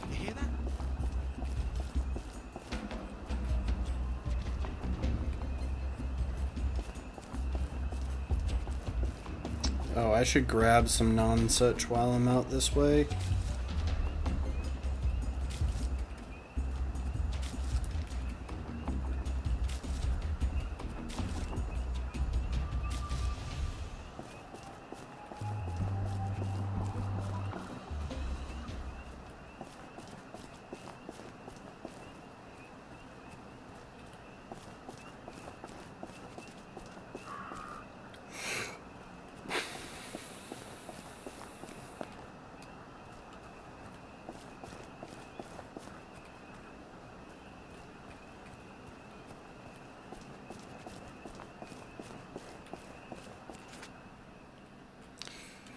You hear that?
Oh, I should grab some non-such while I'm out this way.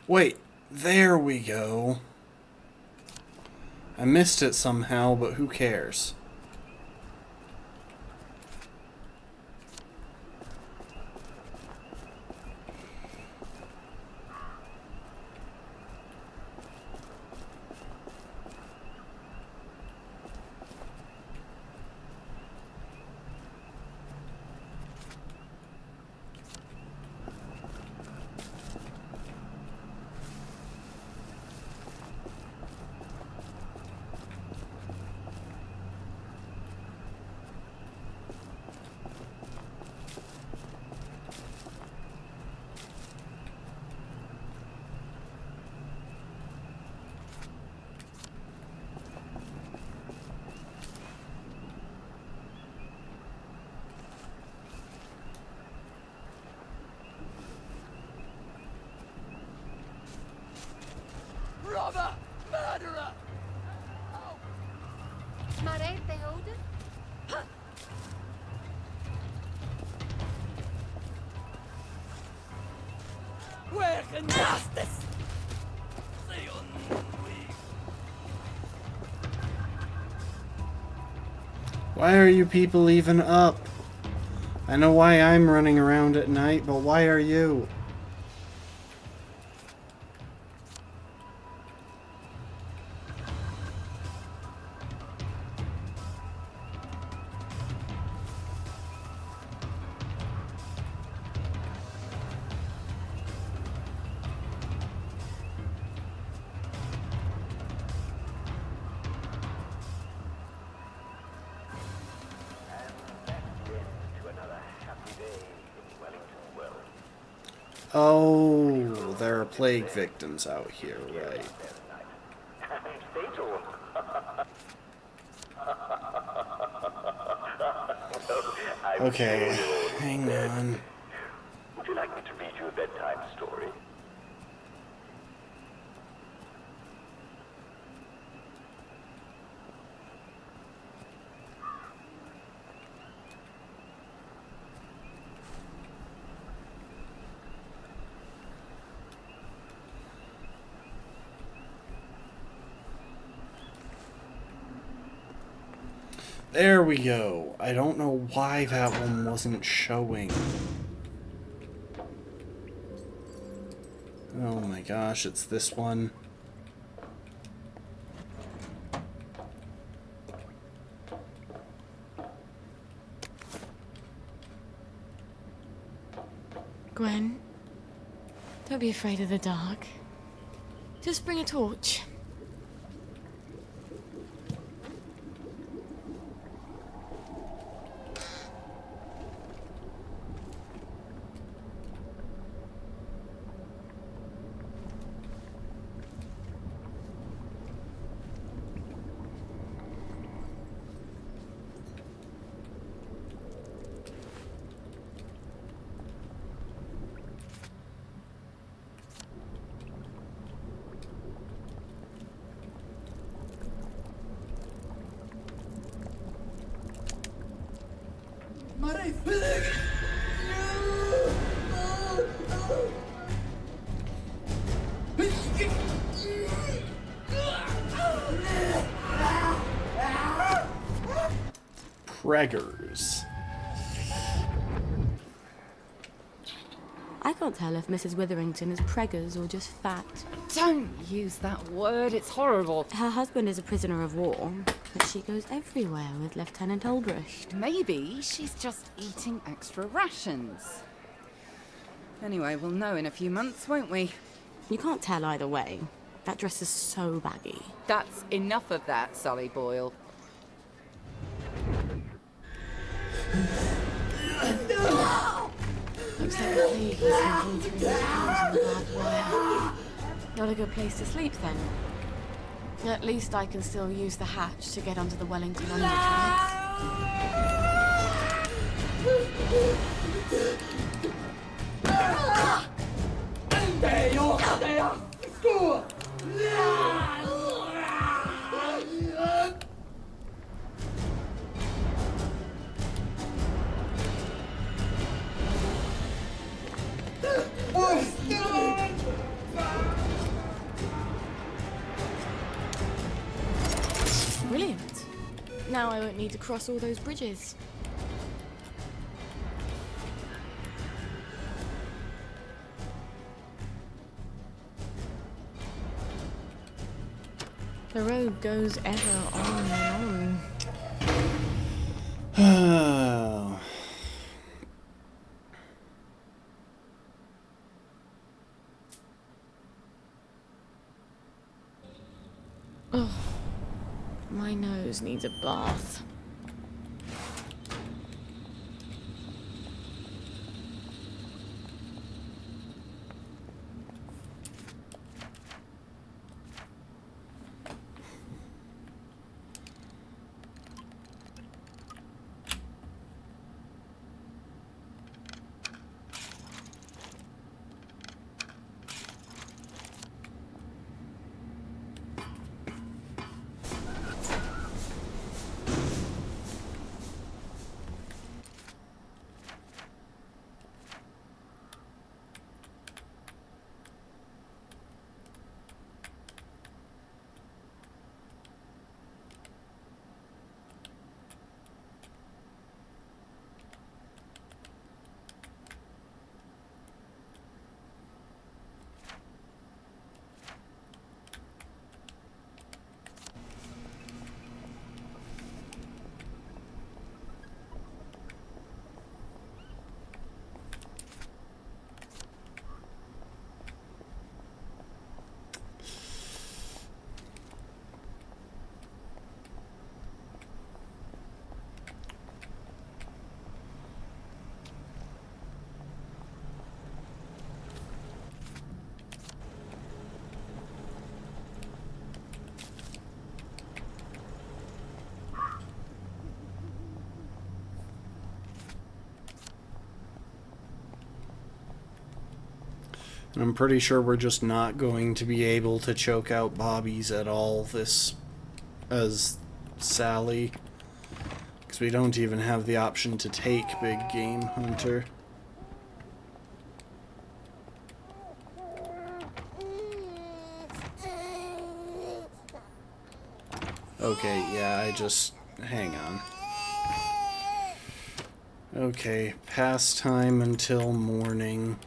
Wait, there we go. I missed it somehow, but who cares?
Robber! Murderer!
Mare Theoden?
Where can justice?
Why are you people even up? I know why I'm running around at night, but why are you? Oh, there are plague victims out here, right? Okay, hang on.
Would you like me to read you a bedtime story?
There we go. I don't know why that one wasn't showing. Oh my gosh, it's this one.
Gwen, don't be afraid of the dark. Just bring a torch.
Preggers.
I can't tell if Mrs. Witherington is preggers or just fat.
Don't use that word, it's horrible.
Her husband is a prisoner of war, but she goes everywhere with Lieutenant Ulbricht.
Maybe she's just eating extra rations. Anyway, we'll know in a few months, won't we?
You can't tell either way. That dress is so baggy.
That's enough of that, Sully Boyle.
Looks like the plague is sneaking through the tunnels in the barbed wire. Not a good place to sleep, then. At least I can still use the hatch to get onto the Wellington undertracks. Brilliant. Now I won't need to cross all those bridges. The road goes ever on and on.
Oh.
Oh, my nose needs a bath.
And I'm pretty sure we're just not going to be able to choke out Bobby's at all this as Sally. Because we don't even have the option to take Big Game Hunter. Okay, yeah, I just... hang on. Okay, pastime until morning.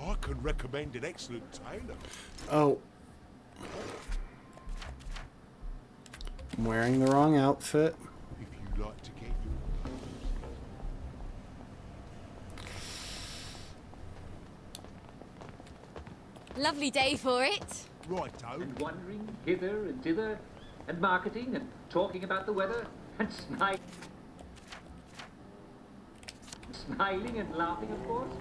I could recommend an excellent tailor.
Oh. I'm wearing the wrong outfit.
If you like to get
Lovely day for it.
your righto.
And wandering hither and thither, and marketing and talking about the weather and smiling and laughing, of course.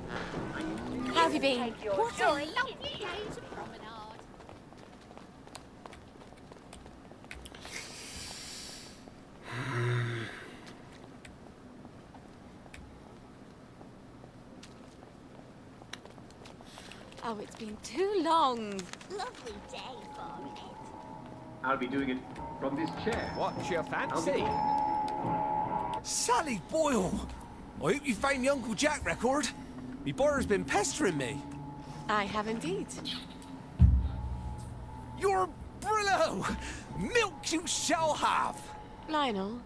How have you been?
What a lovely day to promenade.
Oh, it's been too long.
Lovely day for it.
I'll be doing it from this chair.
What's your fancy?
Sally Boyle! I hope you found the Uncle Jack record. Me brother's been pestering me.
I have indeed.
You're Brillo! Milk you shall have!
Lionel,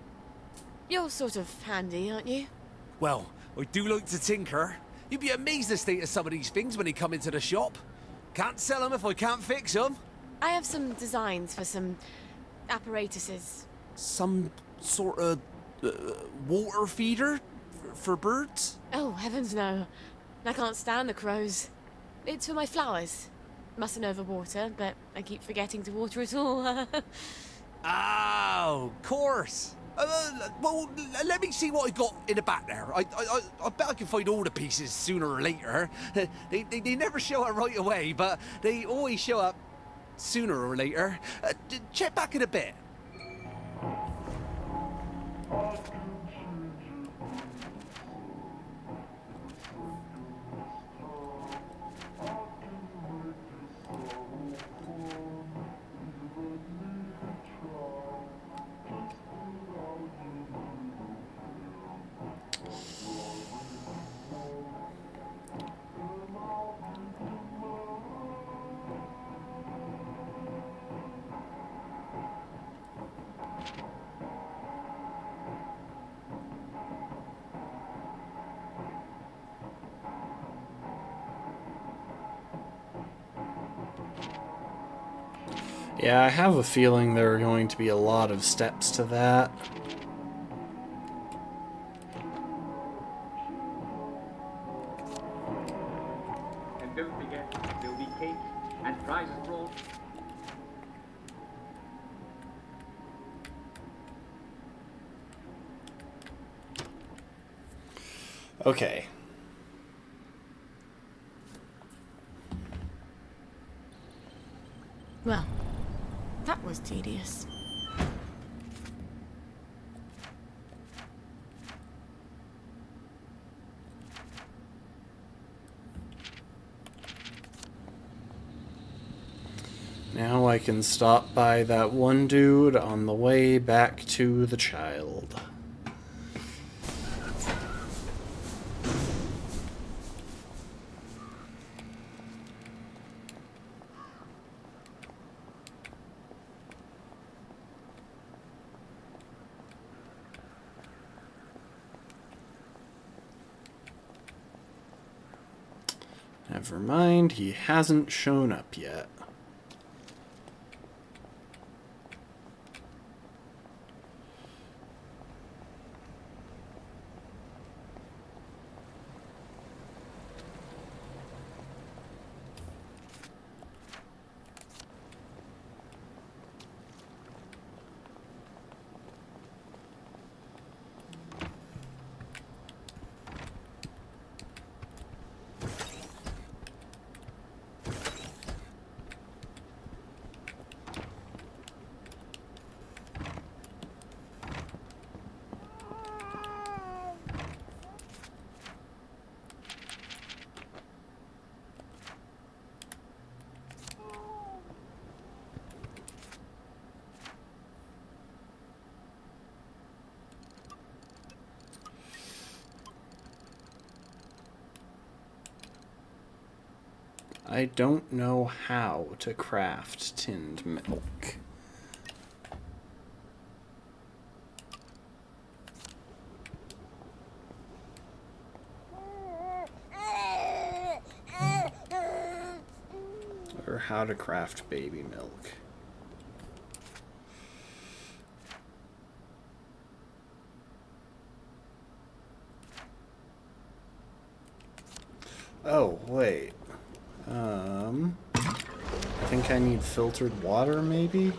you're sort of handy, aren't you?
Well, I do like to tinker. You'd be amazed at the state of some of these things when they come into the shop. Can't sell them if I can't fix them.
I have some designs for some apparatuses.
Some sort of water feeder for birds?
Oh, heavens no. I can't stand the crows. It's for my flowers. Mustn't overwater, but I keep forgetting to water it all.
Oh, of course. Well, let me see what I got in the back there. I bet I can find all the pieces sooner or later. They never show up right away, but they always show up sooner or later. Check back in a bit.
Yeah, I have a feeling there are going to be a lot of steps to that.
And don't forget, there'll be cake and prizes brought.
Okay.
Well, that was tedious.
Now I can stop by that one dude on the way back to the child. Never mind, he hasn't shown up yet. I don't know how to craft tinned milk. Or how to craft baby milk. Oh, wait. I think I need filtered water, maybe?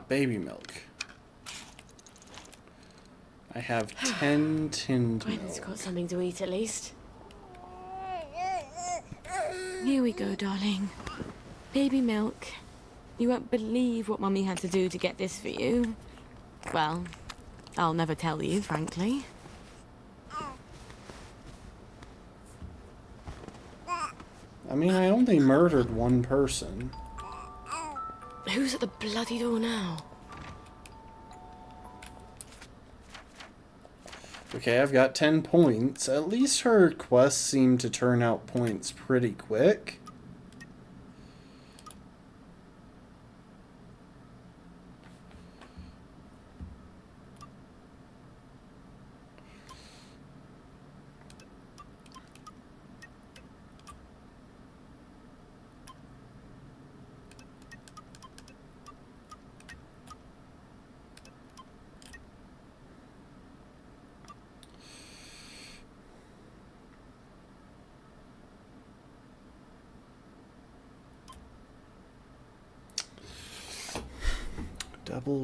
baby milk. I have 10 tinned
Gwen's
milk.
got something to eat at least. Here we go, darling. Baby milk. You won't believe what Mummy had to do to get this for you. Well, I'll never tell you, frankly.
I mean, I only murdered one person.
Who's at the bloody door now?
Okay, I've got 10 points. At least her quests seem to turn out points pretty quick.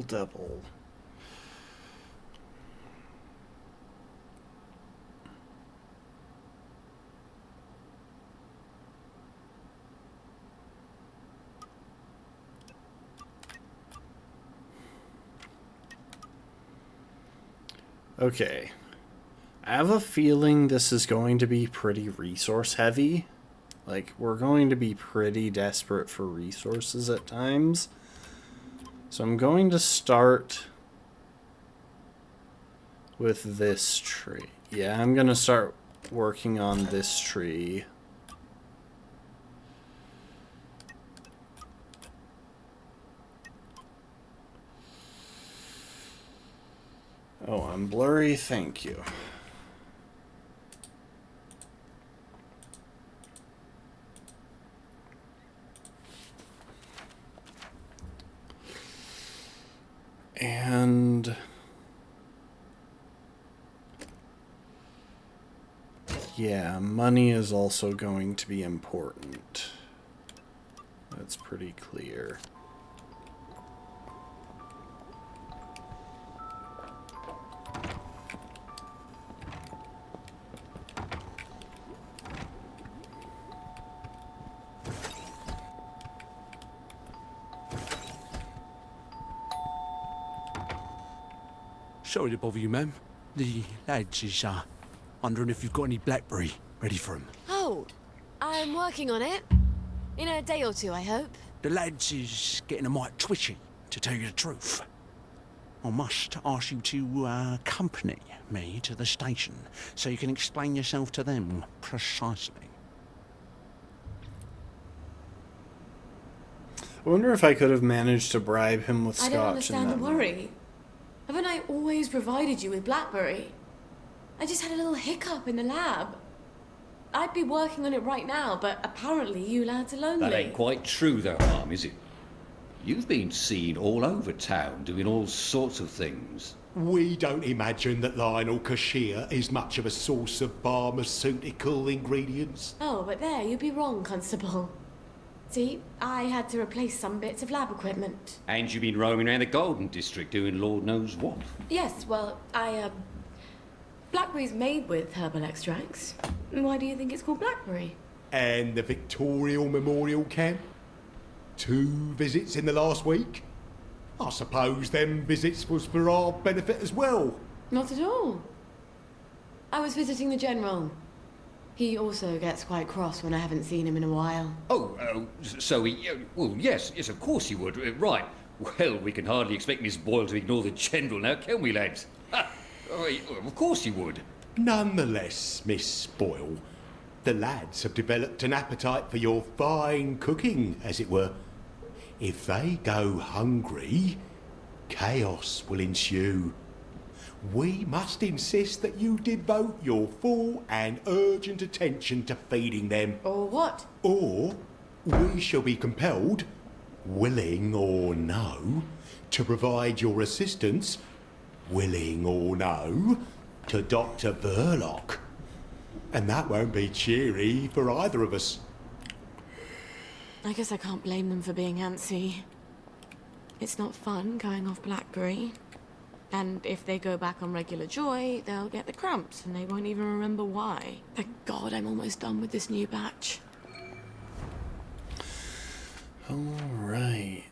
Double. Okay. I have a feeling this is going to be pretty resource heavy. Like, we're going to be pretty desperate for resources at times. So I'm going to start with this tree. Yeah, I'm going to start working on this tree. Oh, I'm blurry, thank you. And yeah, money is also going to be important. That's pretty clear.
Sorry to bother you, ma'am. The lads is wondering if you've got any blackberry ready for 'em.
Oh, I'm working on it. In a day or two, I hope.
The lads is getting a mite twitchy, to tell you the truth. I must ask you to accompany me to the station so you can explain yourself to them precisely.
I wonder if I could have managed to bribe him with scotch.
I don't understand the
in that
worry. Haven't I always provided you with blackberry? I just had a little hiccup in the lab. I'd be working on it right now, but apparently you lads are lonely.
That ain't quite true though, Mum, is it? You've been seen all over town doing all sorts of things.
We don't imagine that Lionel Cashier is much of a source of pharmaceutical ingredients.
Oh, but there, you'd be wrong, Constable. See, I had to replace some bits of lab equipment.
And you've been roaming around the Golden District doing Lord knows what.
Yes, well, blackberry's made with herbal extracts. Why do you think it's called blackberry?
And the Victorial Memorial Camp? 2 visits in the last week? I suppose them visits was for our benefit as well.
Not at all. I was visiting the General. He also gets quite cross when I haven't seen him in a while.
So he... well, yes, of course he would. Right. Well, we can hardly expect Miss Boyle to ignore the General now, can we, lads? Of course he would.
Nonetheless, Miss Boyle, the lads have developed an appetite for your fine cooking, as it were. If they go hungry, chaos will ensue. We must insist that you devote your full and urgent attention to feeding them.
Or what?
Or we shall be compelled, willing or no, to provide your assistance, willing or no, to Dr. Verloc. And that won't be cheery for either of us.
I guess I can't blame them for being antsy. It's not fun going off Blackberry. And if they go back on regular Joy, they'll get the cramps and they won't even remember why. Thank God I'm almost done with this new batch.
All right.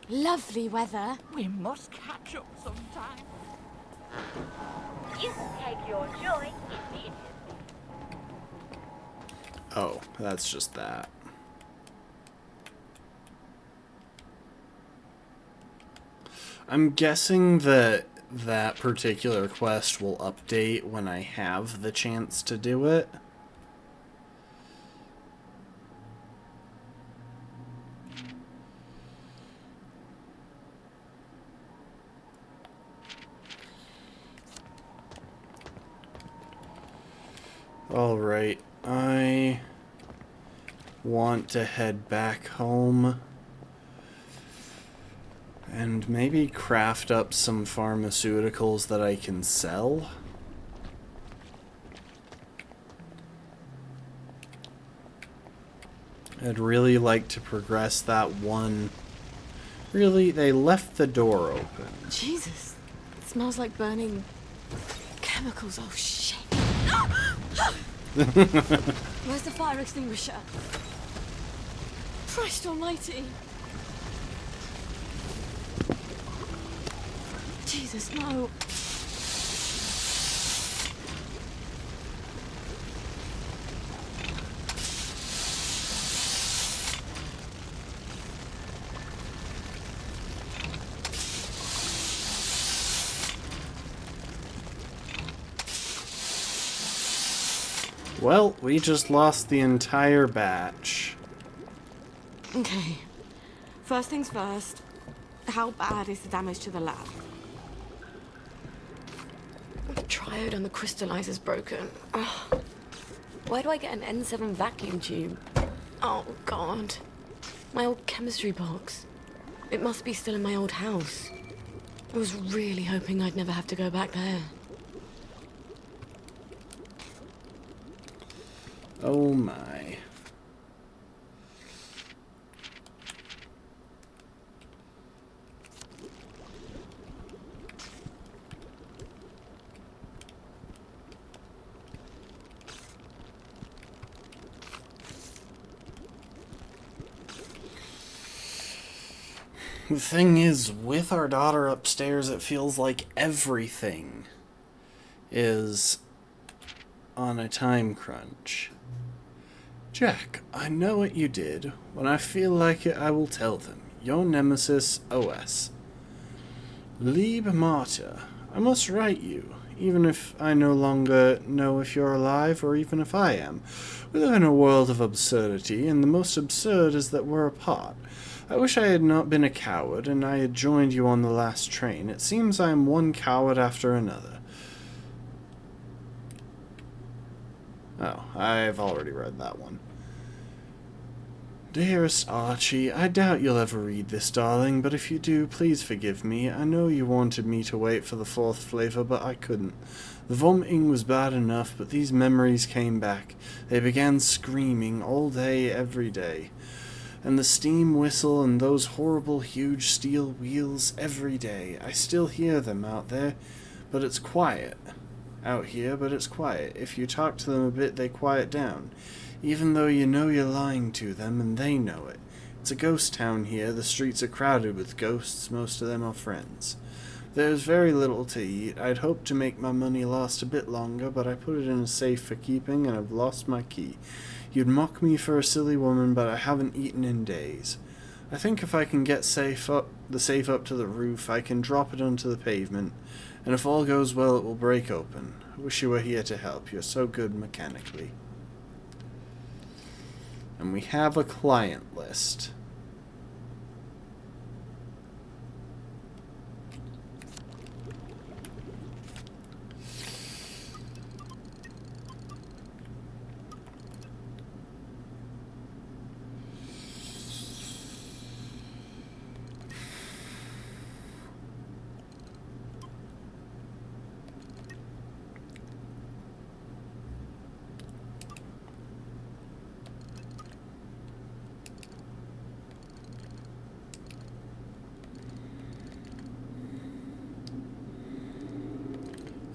Lovely weather.
We must catch up sometime.
You can take your joy immediately.
Oh, that's just that. I'm guessing that that particular quest will update when I have the chance to do it. Alright, I want to head back home and maybe craft up some pharmaceuticals that I can sell. I'd really like to progress that one. Really, they left the door open.
Jesus, it smells like burning chemicals. Oh, shit.
Where's the fire extinguisher? Christ almighty!
Jesus, no.
Well, we just lost the entire batch.
Okay. First things first. How bad is the damage to the lab? The triode on the crystallizer's broken. Ugh. Why do I get an N7 vacuum tube? Oh, God. My old chemistry box. It must be still in my old house. I was really hoping I'd never have to go back there.
Oh my. The thing is, with our daughter upstairs, it feels like everything is on a time crunch. Jack, I know what you did. When I feel like it, I will tell them. Your nemesis, OS. Liebe Marta, I must write you, even if I no longer know if you're alive or even if I am. We live in a world of absurdity, and the most absurd is that we're apart. I wish I had not been a coward, and I had joined you on the last train. It seems I am one coward after another. Oh, I've already read that one. Dearest Archie, I doubt you'll ever read this, darling, but if you do, please forgive me. I know you wanted me to wait for the fourth flavor, but I couldn't. The vomiting was bad enough, but these memories came back. They began screaming all day, every day. And the steam whistle and those horrible huge steel wheels every day. I still hear them out there, but it's quiet. Out here, but it's quiet. If you talk to them a bit, they quiet down. Even though you know you're lying to them, and they know it. It's a ghost town here. The streets are crowded with ghosts. Most of them are friends. There's very little to eat. I'd hoped to make my money last a bit longer, but I put it in a safe for keeping, and I've lost my key. You'd mock me for a silly woman, but I haven't eaten in days. I think if I can get the safe up to the roof, I can drop it onto the pavement, and if all goes well, it will break open. I wish you were here to help. You're so good mechanically. And we have a client list.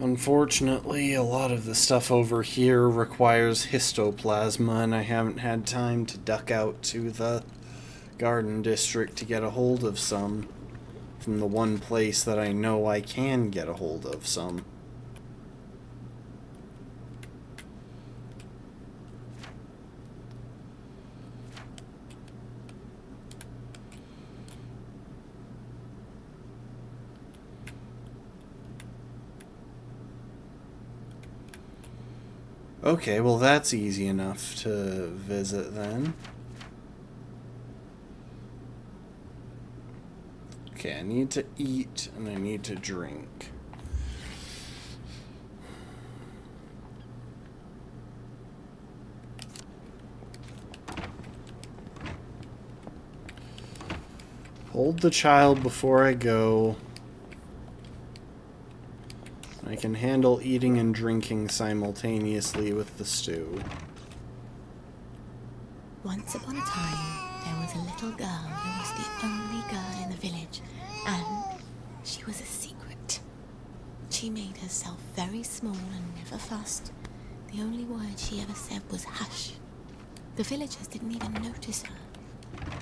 Unfortunately, a lot of the stuff over here requires histoplasma, and I haven't had time to duck out to the Garden District to get a hold of some from the one place that I know I can get a hold of some. Okay, well that's easy enough to visit then. Okay, I need to eat and I need to drink. Hold the child before I go. I can handle eating and drinking simultaneously with the stew.
Once upon a time, there was a little girl who was the only girl in the village, and she was a secret. She made herself very small and never fussed. The only word she ever said was hush. The villagers didn't even notice her.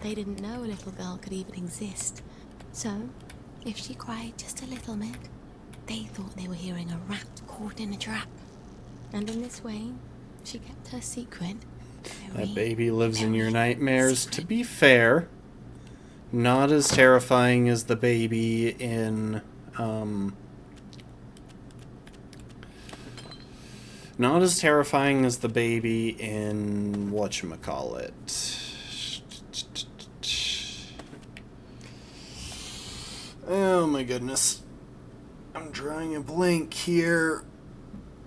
They didn't know a little girl could even exist. So, if she cried just a little bit, they thought they were hearing a rat caught in a trap. And in this way, she kept her secret.
That baby lives in your nightmares. To be fair, not as terrifying as the baby in, not as terrifying as the baby in whatchamacallit. Oh my goodness. I'm drawing a blank here.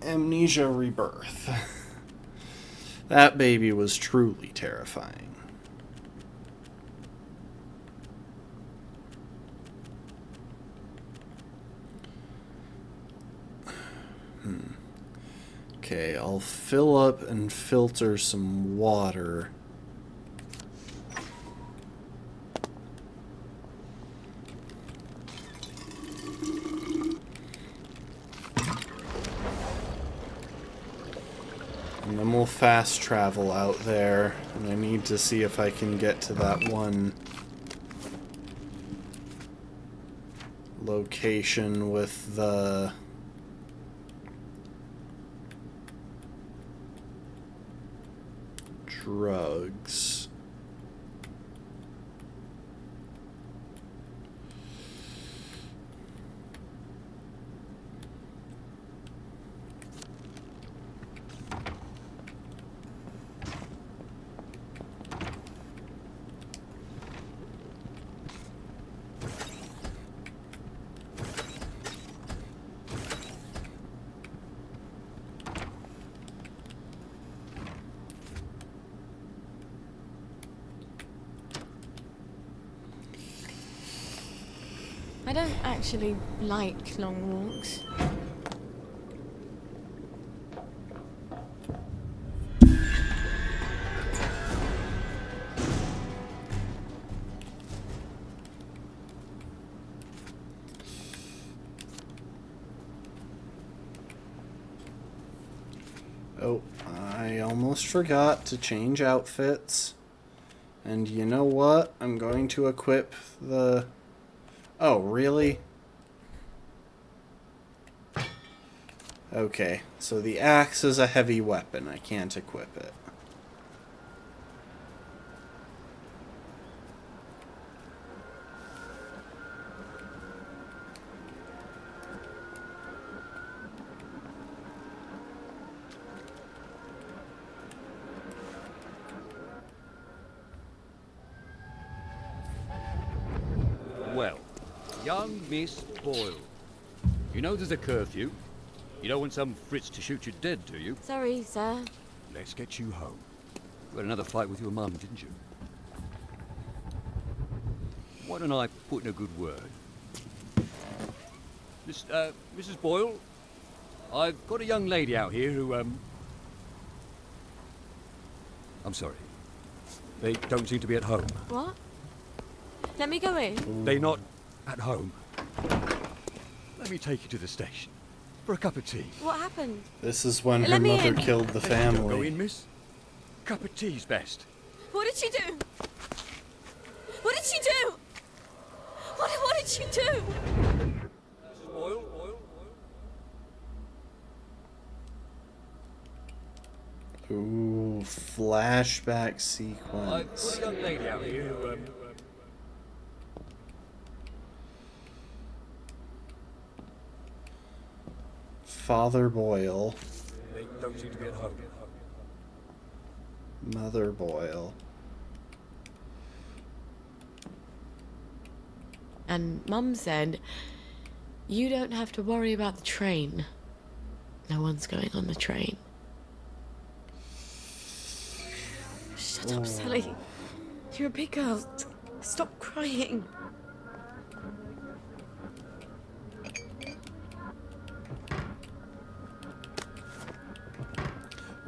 Amnesia Rebirth. That baby was truly terrifying. Okay, I'll fill up and filter some water. And then we'll fast travel out there, and I need to see if I can get to that one location with the drugs.
I don't actually like long walks.
Oh, I almost forgot to change outfits. And you know what? I'm going to equip the... Oh, really? Okay, so the axe is a heavy weapon. I can't equip it.
Well, young Miss Boyle, you know there's a curfew. You don't want some Fritz to shoot you dead, do you?
Sorry, sir.
Let's get you home. You had another fight with your mum, didn't you? Why don't I put in a good word? Mrs. Boyle, I've got a young lady out here who, I'm sorry. They don't seem to be at home.
What? Let me go in.
They're not at home. Let me take you to the station.
for a cup of tea?
What happened?
This is when her
Let me
mother
in.
killed the
Go
family.
in, miss. Cup of tea's best.
What did she do? What did she do? What did she do?
Ooh, flashback sequence.
young lady out here who,
Father Boyle,
they don't seem to be at home.
Mother Boyle.
And Mum said, you don't have to worry about the train. No one's going on the train. Shut up, Sally. You're a big girl. Stop crying.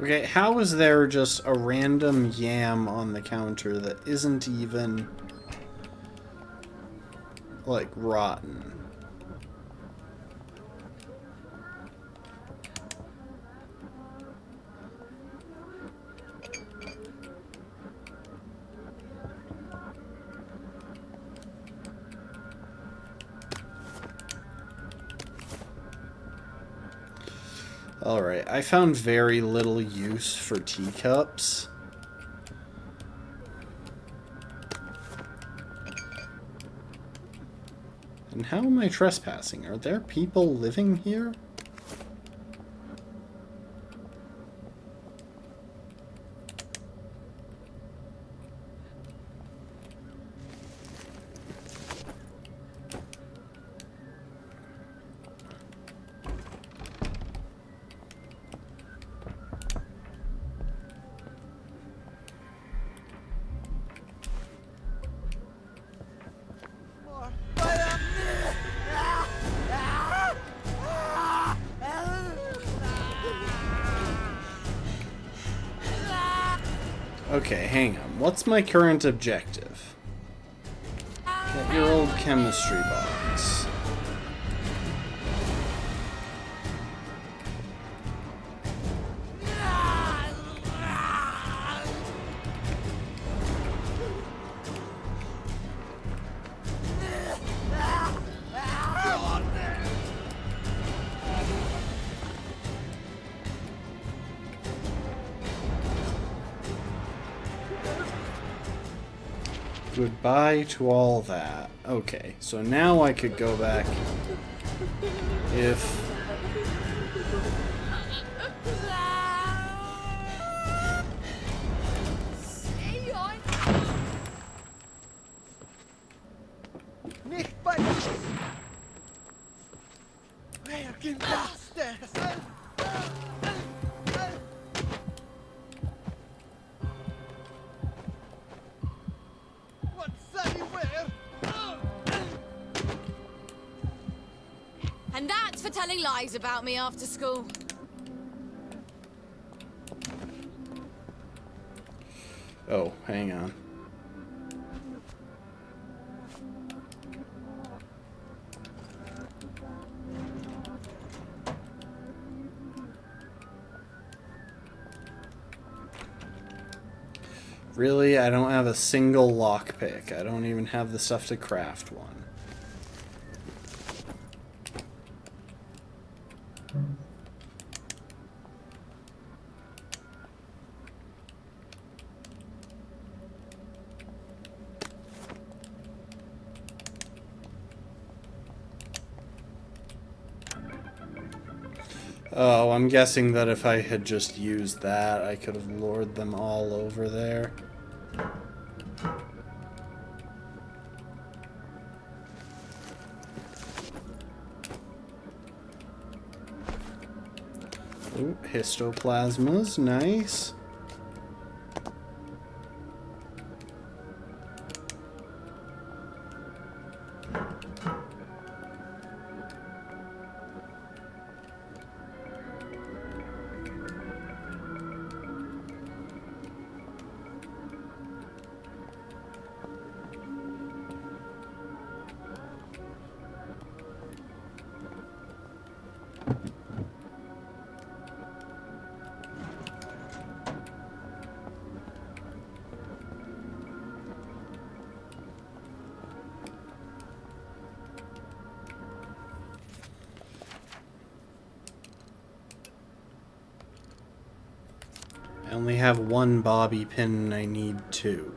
Okay, how is there just a random yam on the counter that isn't even, like, rotten? Alright, I found very little use for teacups. And how am I trespassing? Are there people living here? Okay, hang on. What's my current objective? Get your old chemistry box. Goodbye to all that. Okay, so now I could go back if...
Nicht bei Wer gibt das?
And that's for telling lies about me after school.
Oh, hang on. Really? I don't have a single lockpick. I don't even have the stuff to craft one. Oh, I'm guessing that if I had just used that, I could have lured them all over there. Ooh, histoplasmas, nice. I only have one bobby pin and I need 2.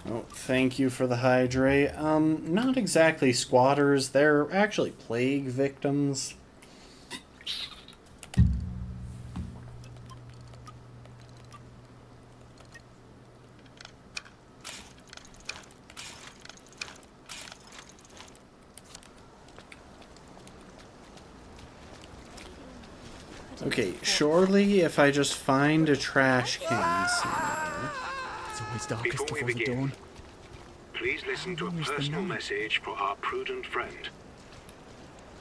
Oh, thank you for the hydrate. Not exactly squatters. They're actually plague victims. Okay, surely if I just find a trash can somewhere.
It's always darkest
Before we begin, please listen to a personal message for our prudent friend.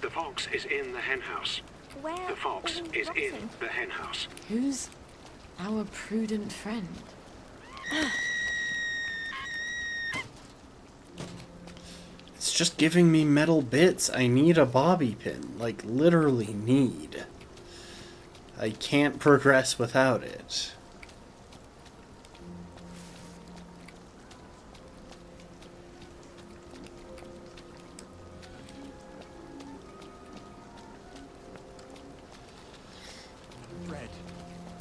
The fox is in the henhouse.
Where
The fox is in the henhouse.
Who's our prudent friend?
It's just giving me metal bits. I need a bobby pin. Like, literally need. I can't progress without it.
Bread.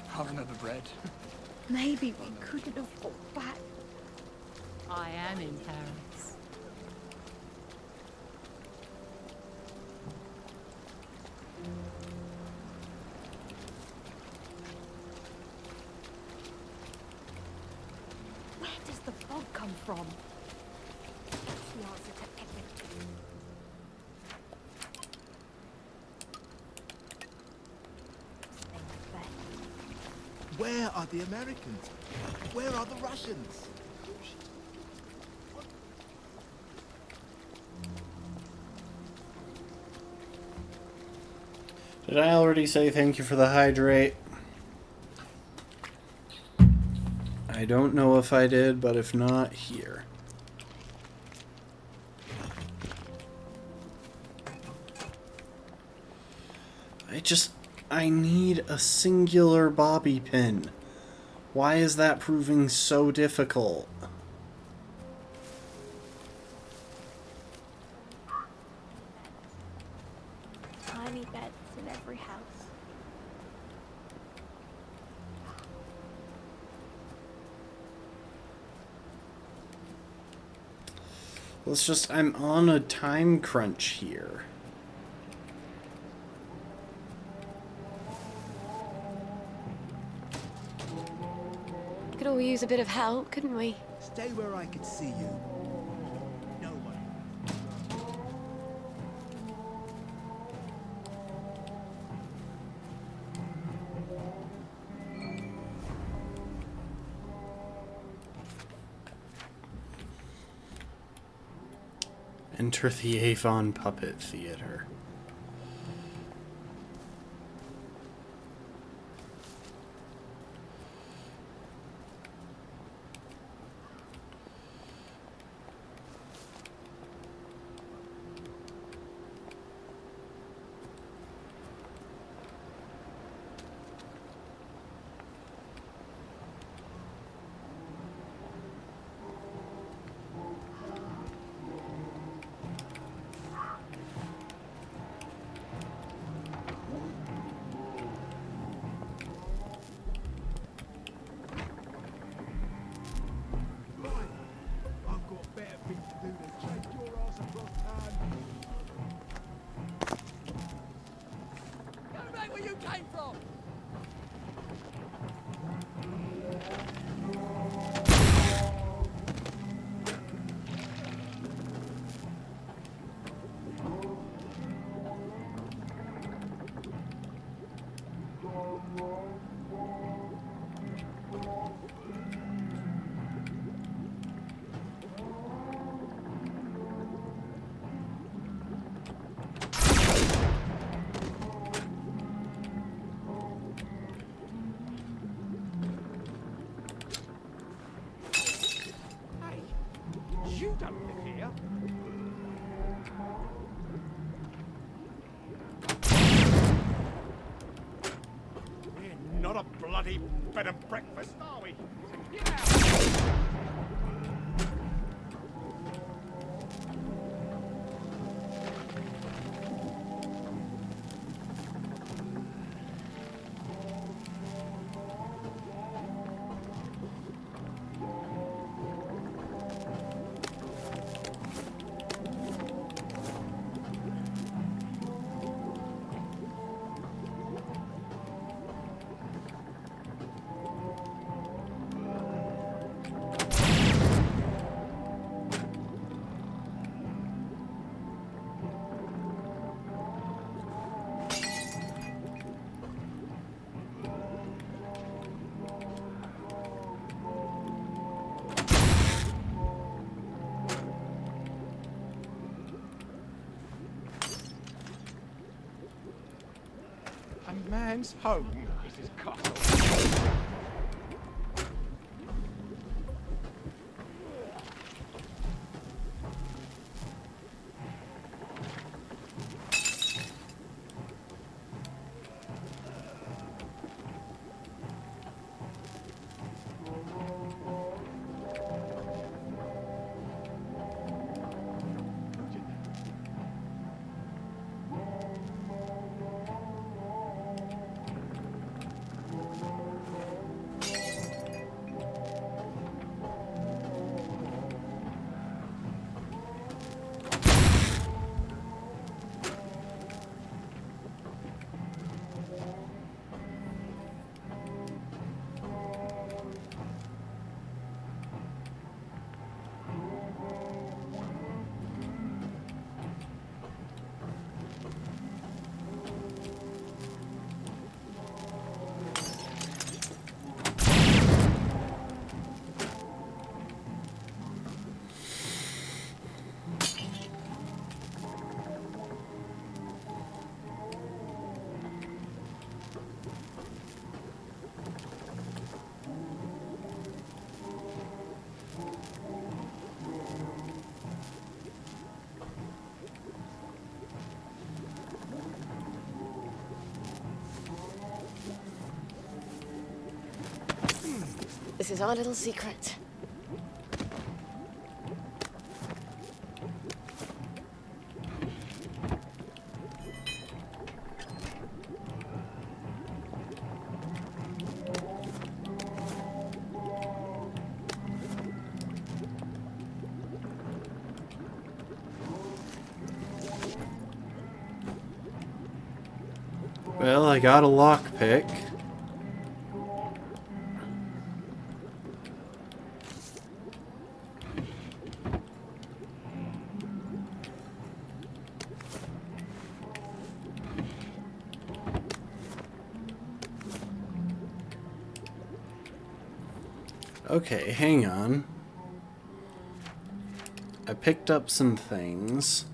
Have another bread.
Maybe we couldn't have walked back.
I am in Paris.
Where does the fog come from? That's the answer to everything.
Where are the Americans? Where are the Russians?
Did I already say thank you for the hydrate? I don't know if I did, but if not, here. I need a singular bobby pin. Why is that proving so difficult?
Tiny beds in every house.
Well, it's just, I'm on a time crunch here.
Could all use a bit of help, couldn't we?
Stay where I could see you. No one.
Enter the Avon Puppet Theater.
Go back where you came from! You don't live here. We're
not a bloody bed and breakfast, are we? So get out! A man's home is his castle.
This is our little secret.
Well, I got a lockpick. Okay, hang on. I picked up some things.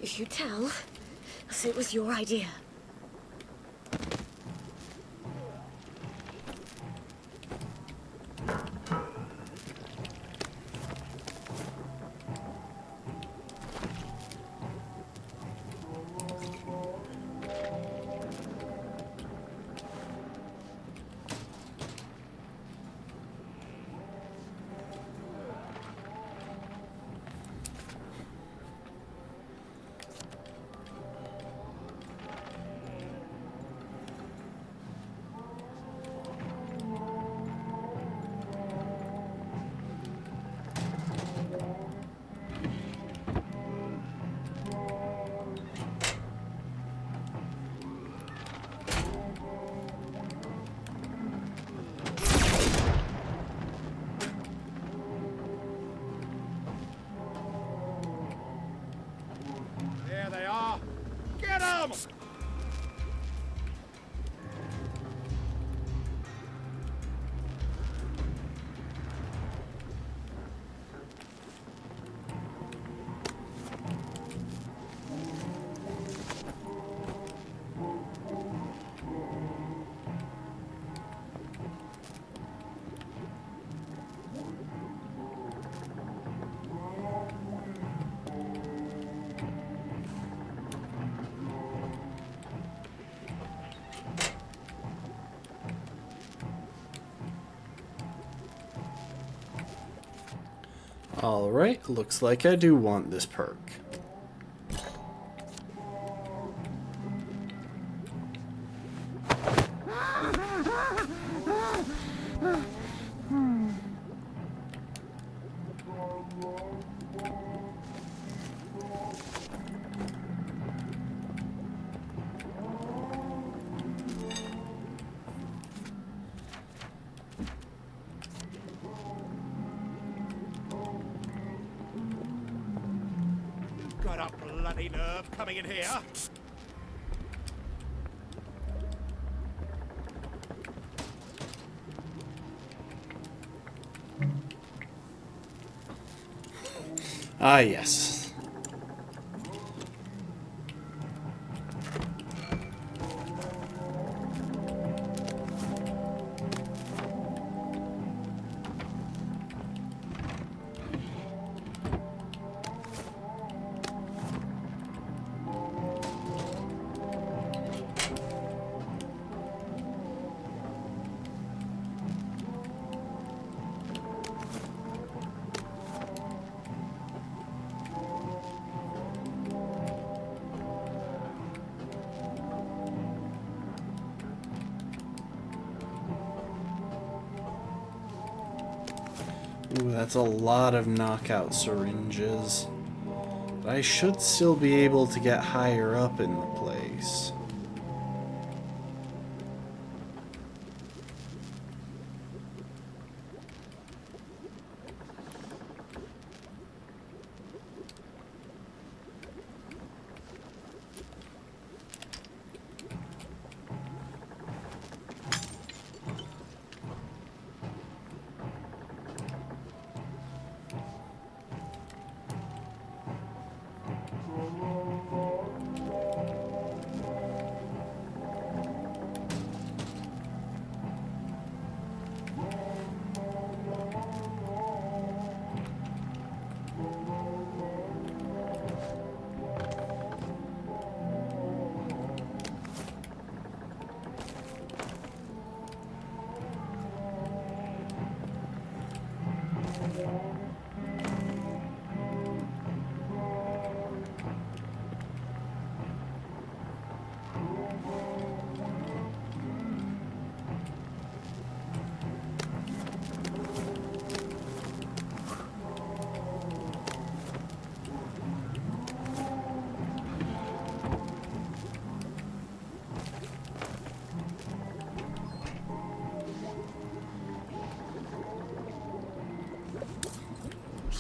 If you tell, I'll say it was your idea.
Alright, looks like I do want this perk.
Got a bloody nerve coming in here.
Ah, yes. Ooh, that's a lot of knockout syringes. But I should still be able to get higher up in the place.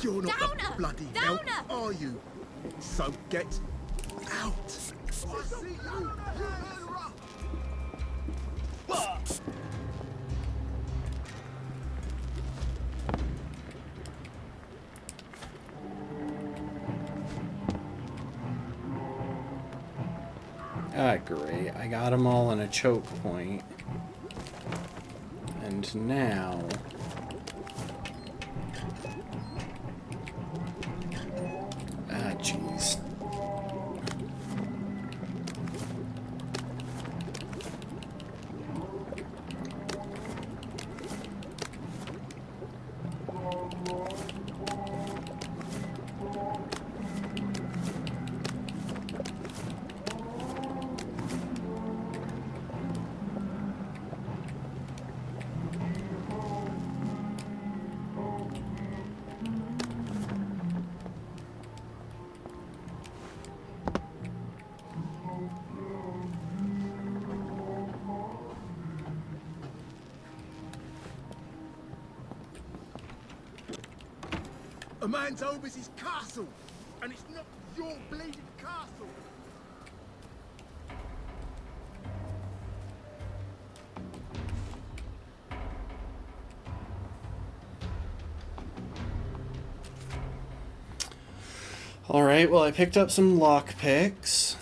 You're not the bloody help, are you? So get out. I see you.
Ah, great. I got them all in a choke point. And now... Ah, jeez.
A man's home is his castle, and it's not your bleeding castle.
Alright, well I picked up some lockpicks.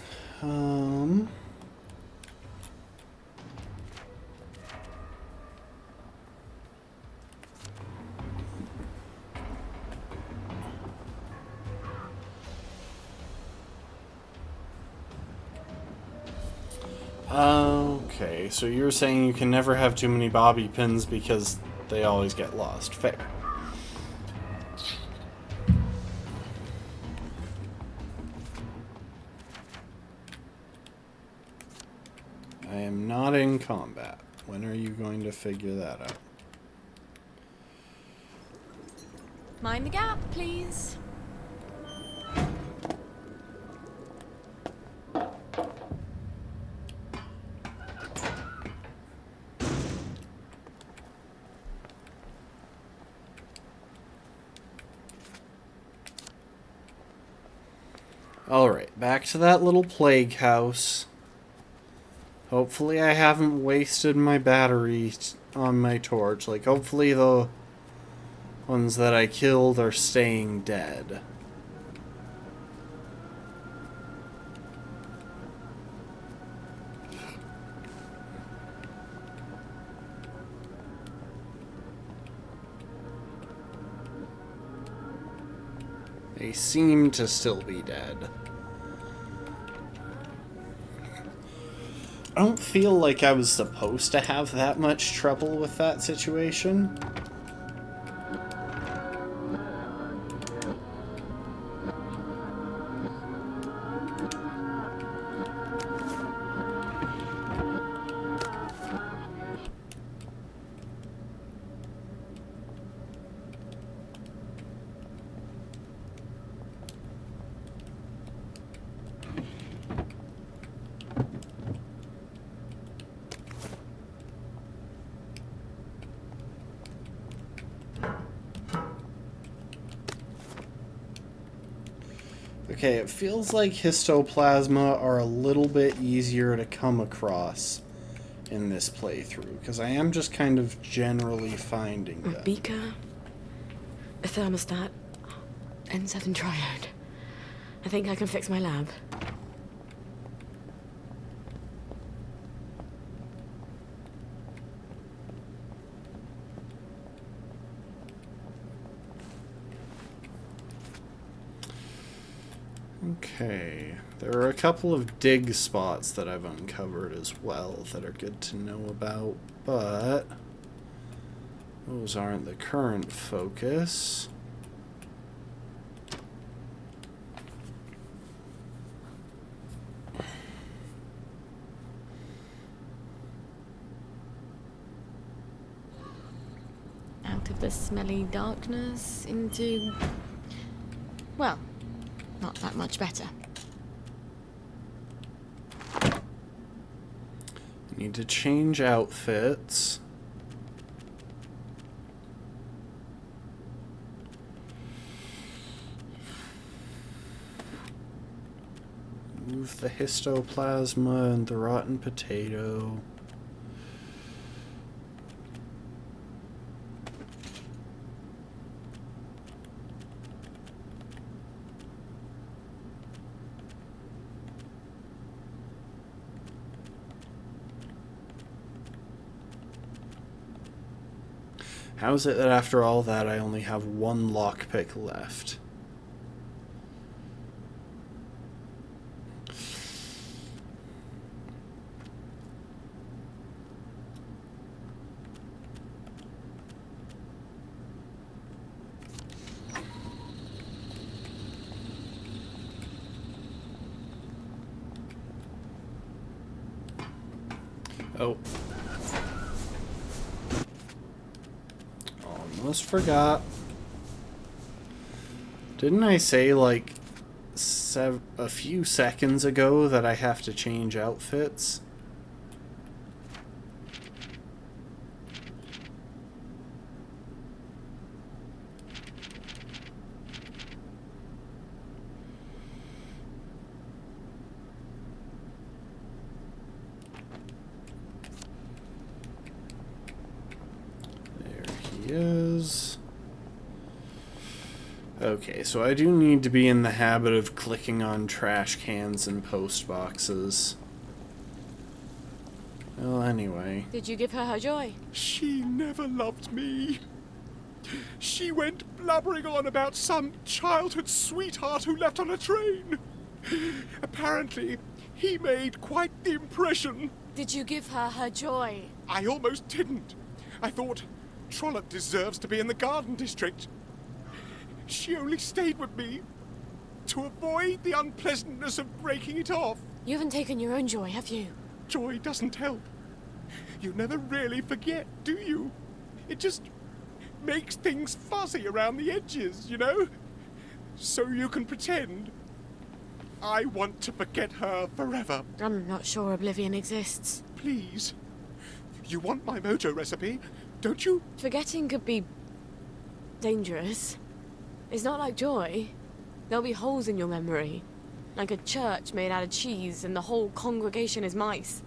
Okay, so you're saying you can never have too many bobby pins because they always get lost. Fair. I am not in combat. When are you going to figure that out?
Mind the gap, please.
Alright, back to that little plague house. Hopefully I haven't wasted my battery on my torch. Like, hopefully the ones that I killed are staying dead. They seem to still be dead. I don't feel like I was supposed to have that much trouble with that situation. Okay, it feels like histoplasma are a little bit easier to come across in this playthrough, because I am just kind of generally finding them.
A beaker, a thermostat, N7 triode. I think I can fix my lab.
Okay, there are a couple of dig spots that I've uncovered as well that are good to know about, but those aren't the current focus.
Out of the smelly darkness into, well, not that much better.
Need to change outfits. Move the histoplasma and the rotten potato. How is it that after all that I only have one lockpick left? Oh. Almost forgot. Didn't I say like a few seconds ago that I have to change outfits? Is okay, so I do need to be in the habit of clicking on trash cans and post boxes. Well, anyway.
Did you give her her joy?
She never loved me. She went blubbering on about some childhood sweetheart who left on a train. Apparently, he made quite the impression.
Did you give her her joy?
I almost didn't. I thought, Trollope deserves to be in the Garden District. She only stayed with me to avoid the unpleasantness of breaking it off.
You haven't taken your own joy, have you?
joy doesn't help. You never really forget, do you? It just makes things fuzzy around the edges, you know? So you can pretend. I want to forget her forever.
I'm not sure Oblivion exists.
Please. You want my mojo recipe, don't you?
Forgetting could be dangerous. It's not like joy. There'll be holes in your memory. Like a church made out of cheese and the whole congregation is mice.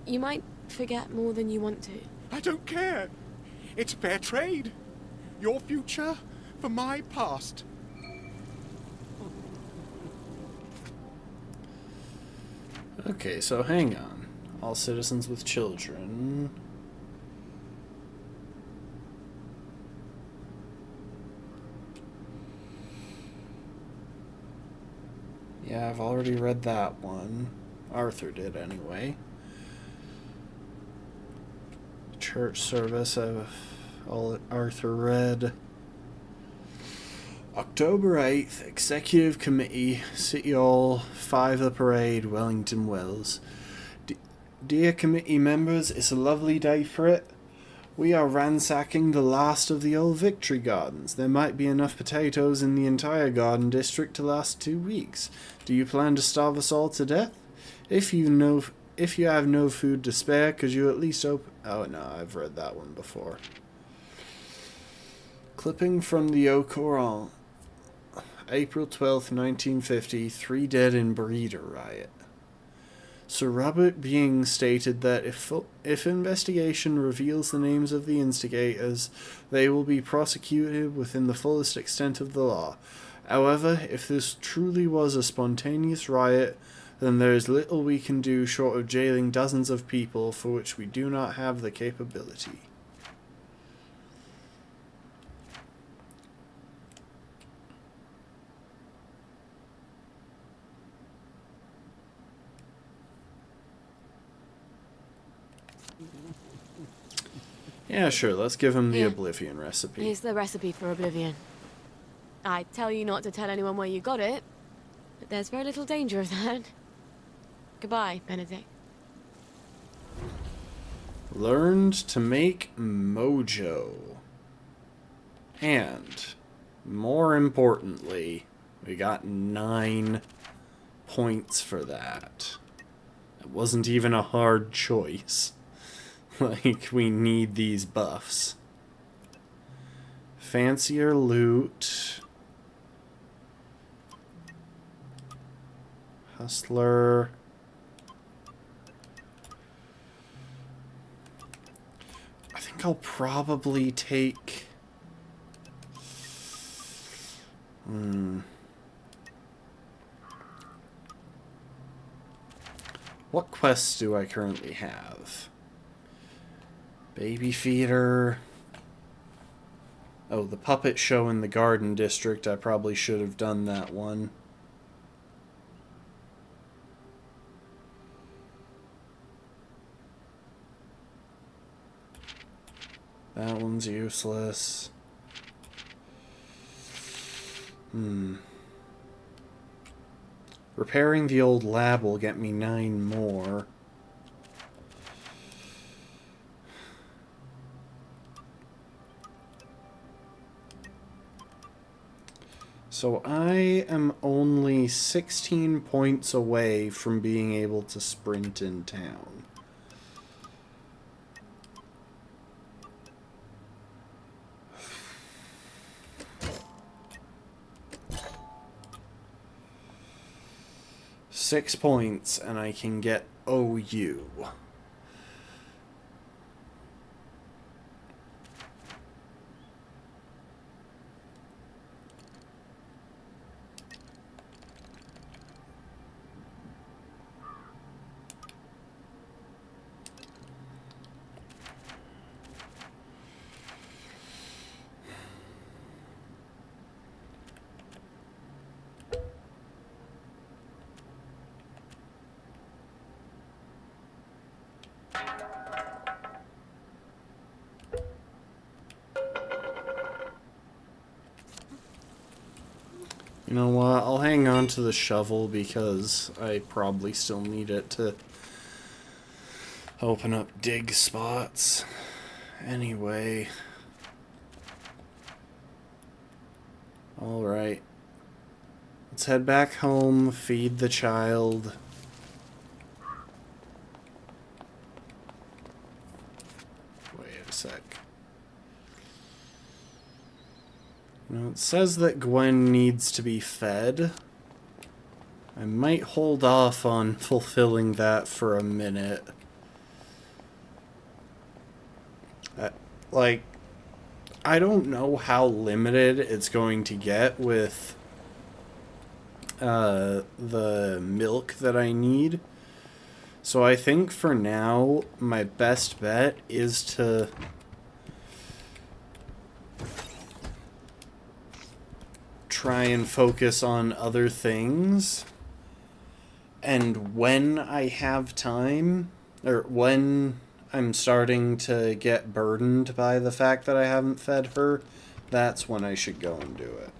You might forget more than you want to.
I don't care. It's fair trade. Your future for my past.
Okay, so hang on. All citizens with children. Yeah, I've already read that one. Arthur did anyway. Church service, Arthur read. October 8th, Executive Committee, City Hall, 5 The Parade, Wellington Wells. Dear committee members, it's a lovely day for it. We are ransacking the last of the old Victory Gardens. There might be enough potatoes in the entire garden district to last 2 weeks. Do you plan to starve us all to death? If you have no food to spare, could you at least open... Oh no, I've read that one before. Clipping from the Au Courant. April 12th, 1950, 3 dead in breeder riot. Sir Robert Byng stated that if investigation reveals the names of the instigators, they will be prosecuted within the fullest extent of the law. However, if this truly was a spontaneous riot, then there is little we can do short of jailing dozens of people for which we do not have the capability. Yeah, sure, let's give him the Oblivion recipe.
Here's the recipe for Oblivion. I tell you not to tell anyone where you got it, but there's very little danger of that. Goodbye, Benedict.
Learned to make mojo. And, more importantly, we got 9 points for that. It wasn't even a hard choice. Like, we need these buffs. Fancier loot. Hustler. I think I'll probably take... What quests do I currently have? Baby feeder. Oh, the puppet show in the garden district. I probably should have done that one. That one's useless. Repairing the old lab will get me 9 more. So I am only 16 points away from being able to sprint in town. Six points and I can get OU. You know what, I'll hang on to the shovel because I probably still need it to Open up dig spots. Anyway. Alright. Let's head back home, feed the child. Wait a sec. Now it says that Gwen needs to be fed. I might hold off on fulfilling that for a minute. Like, I don't know how limited it's going to get with the milk that I need. So I think for now, my best bet is to try and focus on other things. And when I have time, or when I'm starting to get burdened by the fact that I haven't fed her, that's when I should go and do it.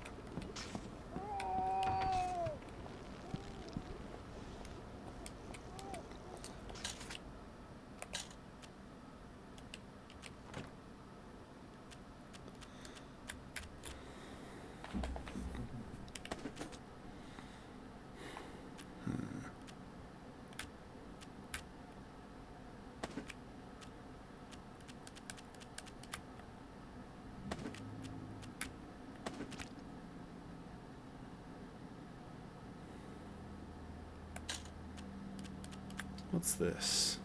What's this?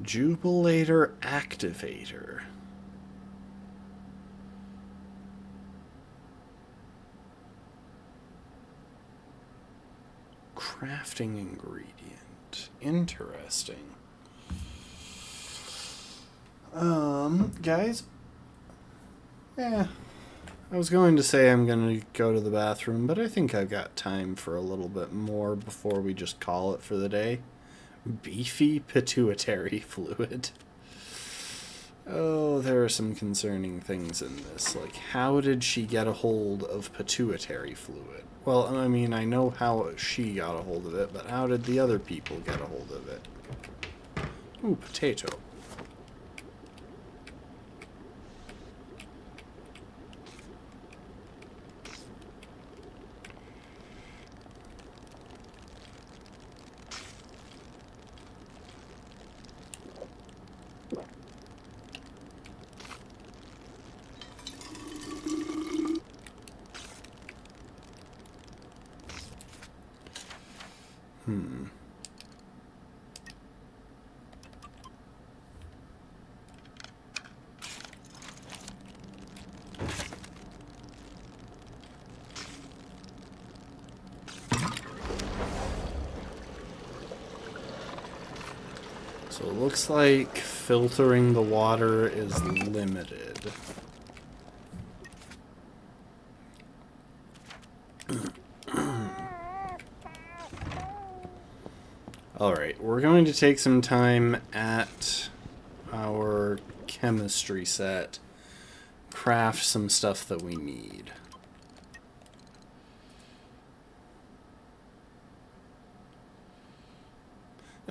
Jubilator Activator. Crafting ingredient. Interesting. Guys? Yeah. I was going to say I'm going to go to the bathroom, but I think I've got time for a little bit more before we just call it for the day. Beefy pituitary fluid. Oh, there are some concerning things in this. Like, how did she get a hold of pituitary fluid? Well, I mean, I know how she got a hold of it, but how did the other people get a hold of it? Ooh, potato. So it looks like filtering the water is limited. Alright, we're going to take some time at our chemistry set, craft some stuff that we need.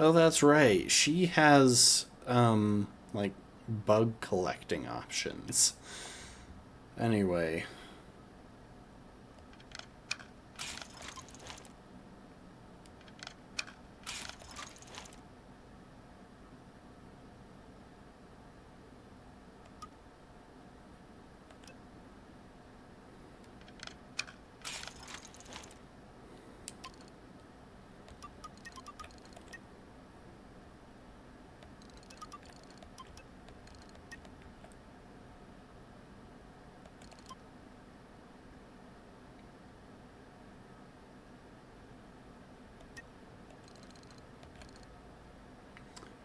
Oh, that's right. She has, like, bug collecting options. Anyway.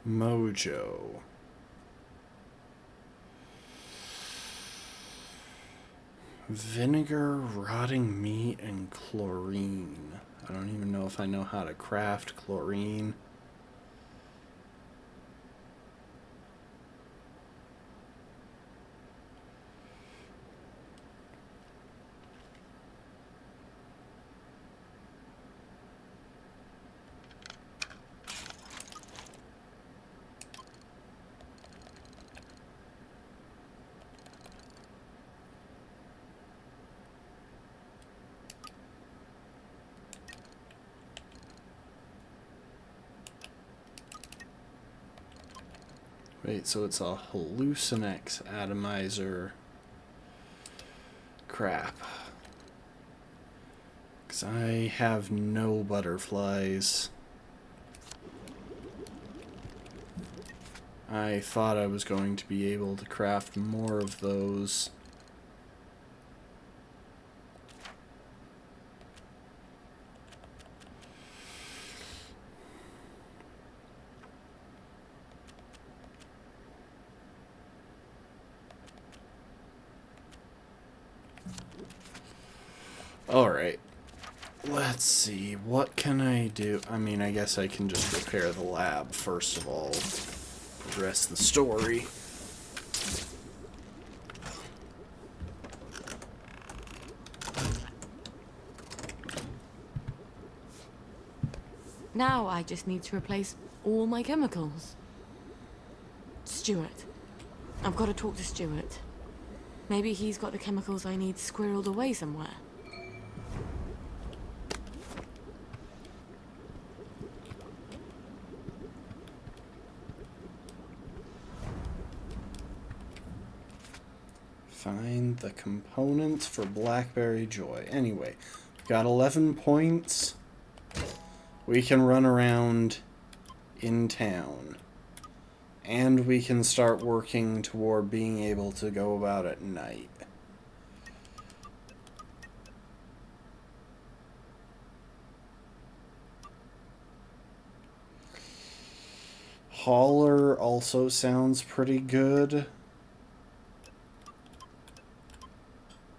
Mojo. Vinegar, rotting meat, and chlorine. I don't even know if I know how to craft chlorine. Wait, so it's a Hallucinex atomizer. Crap. Because I have no butterflies. I thought I was going to be able to craft more of those. Alright, let's see, what can I do? I mean, I guess I can just repair the lab first of all, address the story.
Now I just need to replace all my chemicals. Stuart. I've got to talk to Stuart. Maybe he's got the chemicals I need squirreled away somewhere.
Find the components for Blackberry Joy. Anyway, we've got 11 points. We can run around in town. And we can start working toward being able to go about at night. Hauler also sounds pretty good.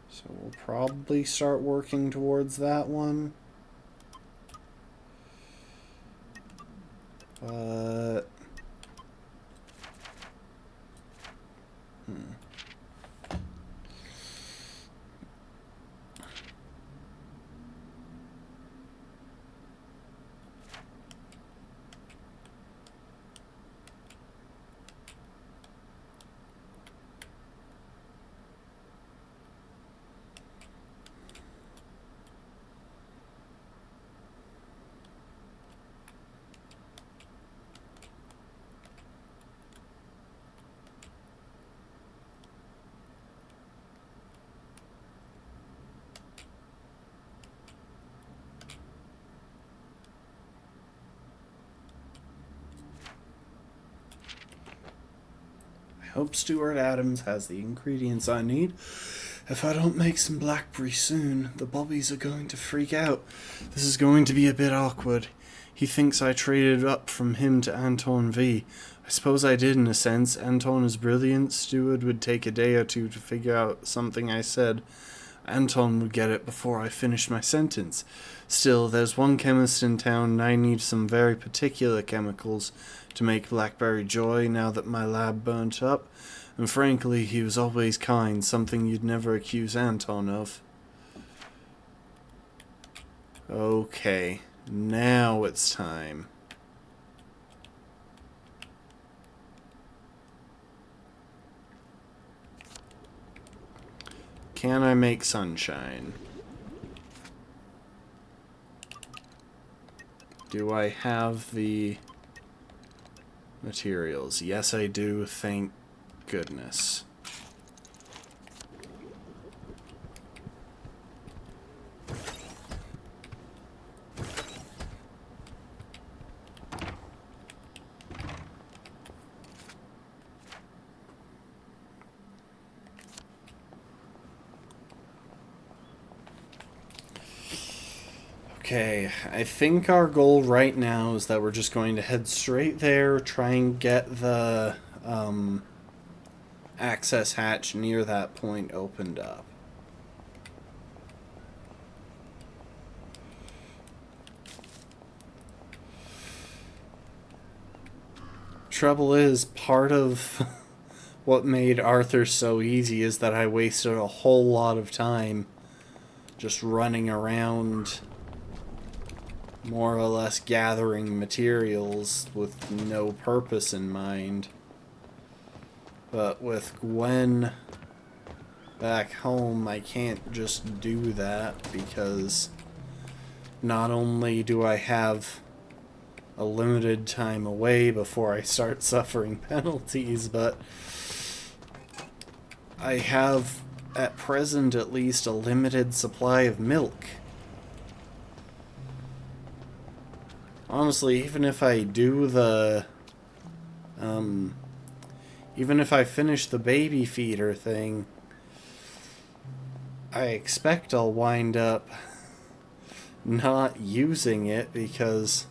So we'll probably start working towards that one. But... I hope Stuart Adams has the ingredients I need. If I don't make some blackberry soon, the bobbies are going to freak out. This is going to be a bit awkward. He thinks I traded up from him to Anton V. I suppose I did in a sense. Anton is brilliant. Stuart would take a day or two to figure out something I said. Anton would get it before I finished my sentence. Still, there's one chemist in town and I need some very particular chemicals to make Blackberry Joy now that my lab burnt up, and frankly, he was always kind, something you'd never accuse Anton of. Okay, now it's time. Can I make sunshine? Do I have the materials? Yes, I do. Thank goodness. Okay, I think our goal right now is that we're just going to head straight there, try and get the access hatch near that point opened up. Trouble is, part of what made Arthur so easy is that I wasted a whole lot of time just running around, more or less gathering materials with no purpose in mind. But with Gwen back home, I can't just do that, because not only do I have a limited time away before I start suffering penalties, but I have, at present at least, a limited supply of milk. Honestly, even if I do the, even if I finish the baby feeder thing, I expect I'll wind up not using it because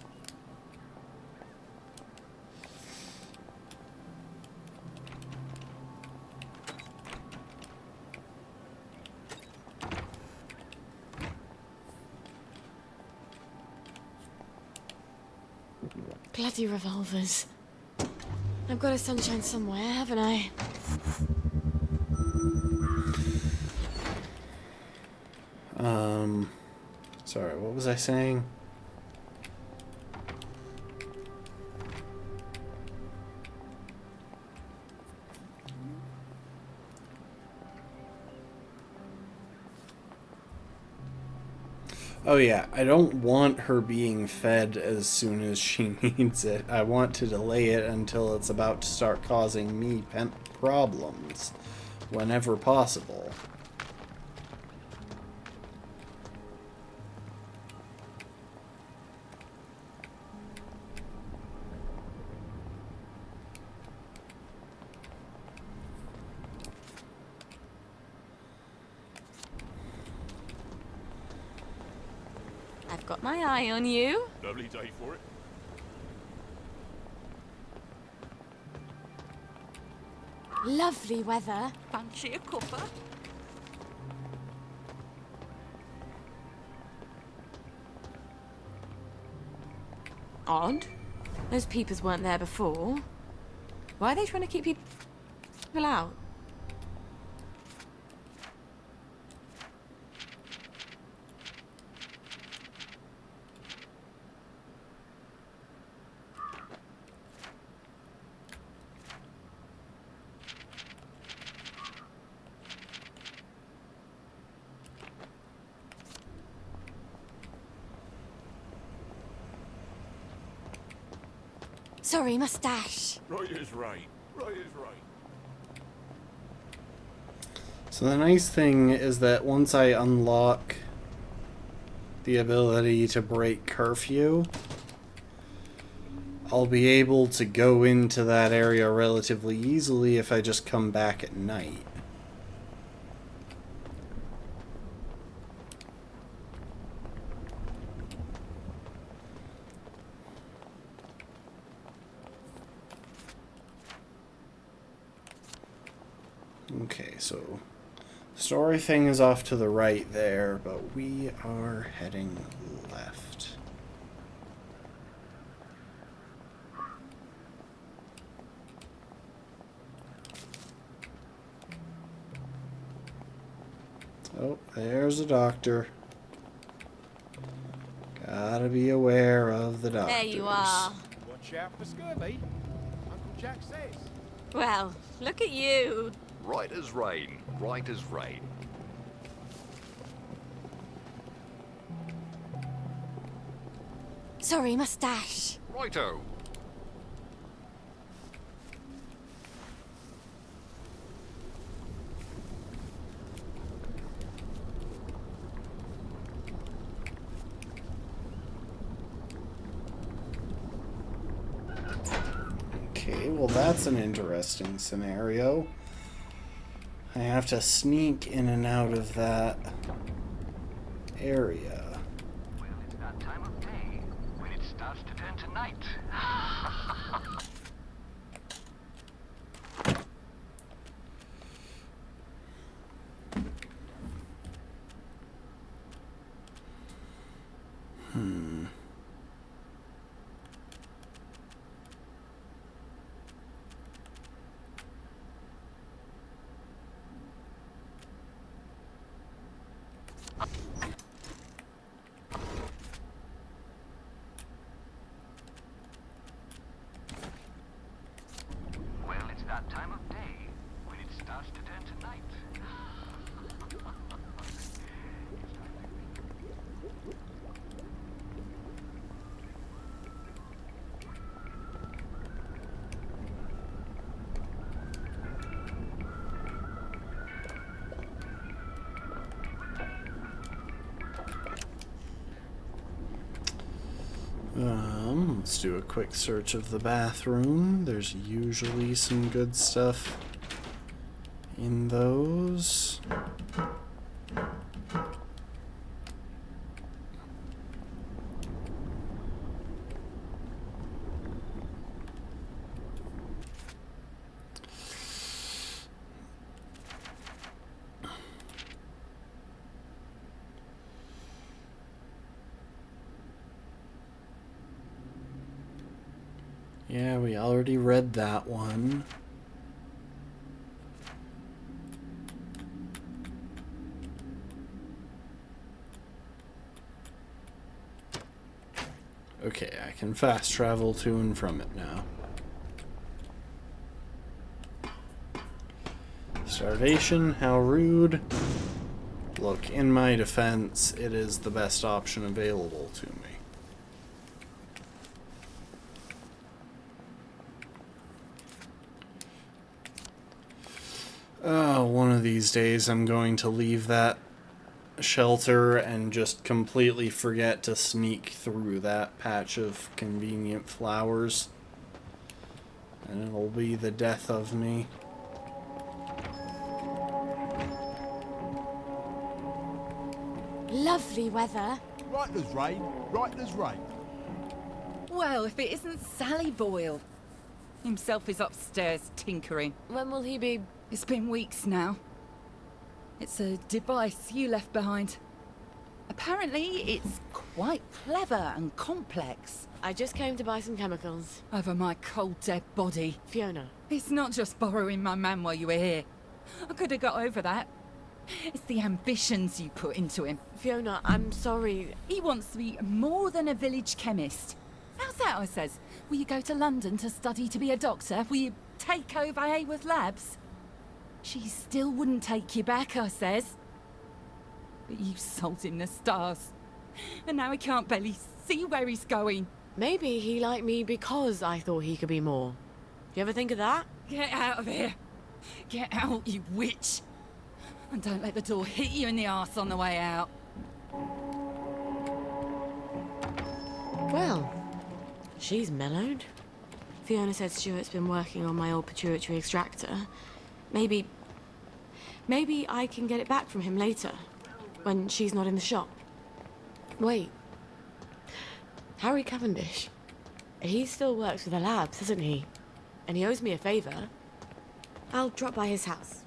Bloody revolvers. I've got a sunshine somewhere, haven't I?
Sorry, what was I saying? Oh yeah, I don't want her being fed as soon as she needs it. I want to delay it until it's about to start causing me problems, whenever possible.
I've got my eye on you.
Lovely day for it.
Lovely weather.
Fancy a cuppa?
Odd. Those peepers weren't there before. Why are they trying to keep people out?
Sorry, mustache.
Right is right. Right is right.
So the nice thing is that once I unlock the ability to break curfew, I'll be able to go into that area relatively easily if I just come back at night. Okay, so the story thing is off to the right there, but we are heading left. Oh, there's a doctor. Gotta be aware of the doctors.
There you are.
Watch out for scurvy. Uncle Jack says.
Well, look at you.
Right as rain. Right as rain.
Sorry, mustache.
Righto.
Okay, well that's an interesting scenario. I have to sneak in and out of that area.
Well, it's that time of day when it starts to turn to night. Well, it's that time of day when it starts to turn to night.
Let's do a quick search of the bathroom. There's usually some good stuff in those. Yeah, we already read that one. Okay, I can fast travel to and from it now. Starvation, how rude. Look, in my defense, it is the best option available to me. One of these days I'm going to leave that shelter and just completely forget to sneak through that patch of convenient flowers. And it'll be the death of me.
Lovely weather.
Right as rain, right as rain.
Well, if it isn't Sally Boyle. Himself is upstairs tinkering.
When will he be?
It's been weeks now. It's a device you left behind. Apparently, it's quite clever and complex.
I just came to buy some chemicals.
Over my cold, dead body.
Fiona.
It's not just borrowing my man while you were here. I could have got over that. It's the ambitions you put into him.
Fiona, I'm sorry.
He wants to be more than a village chemist. How's that, I says? Will you go to London to study to be a doctor? Will you take over Hayworth Labs? She still wouldn't take you back, I says. But you sold him the stars. And now he can't barely see where he's going.
Maybe he liked me because I thought he could be more. You ever think of that?
Get out of here. Get out, you witch. And don't let the door hit you in the arse on the way out.
Well, she's mellowed. Fiona said Stuart's been working on my old pituitary extractor. Maybe I can get it back from him later, when she's not in the shop. Wait. Harry Cavendish. He still works with the labs, doesn't he? And he owes me a favor. I'll drop by his house.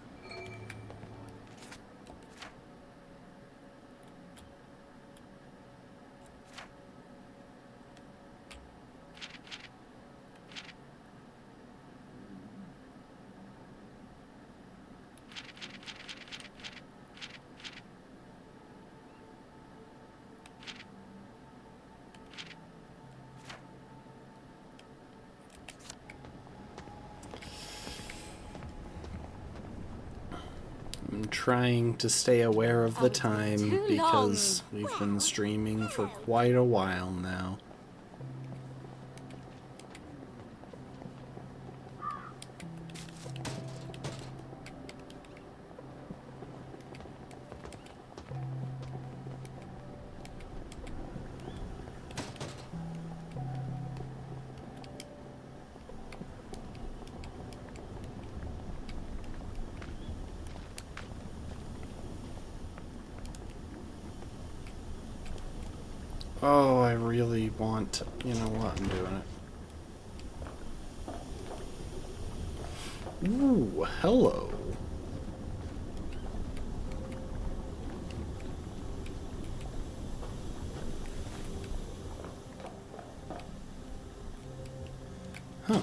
I'm trying to stay aware of the time
too
because
long.
we've been streaming for quite a while now. Oh, I really want to, you know what, I'm doing it. Ooh, hello. Huh.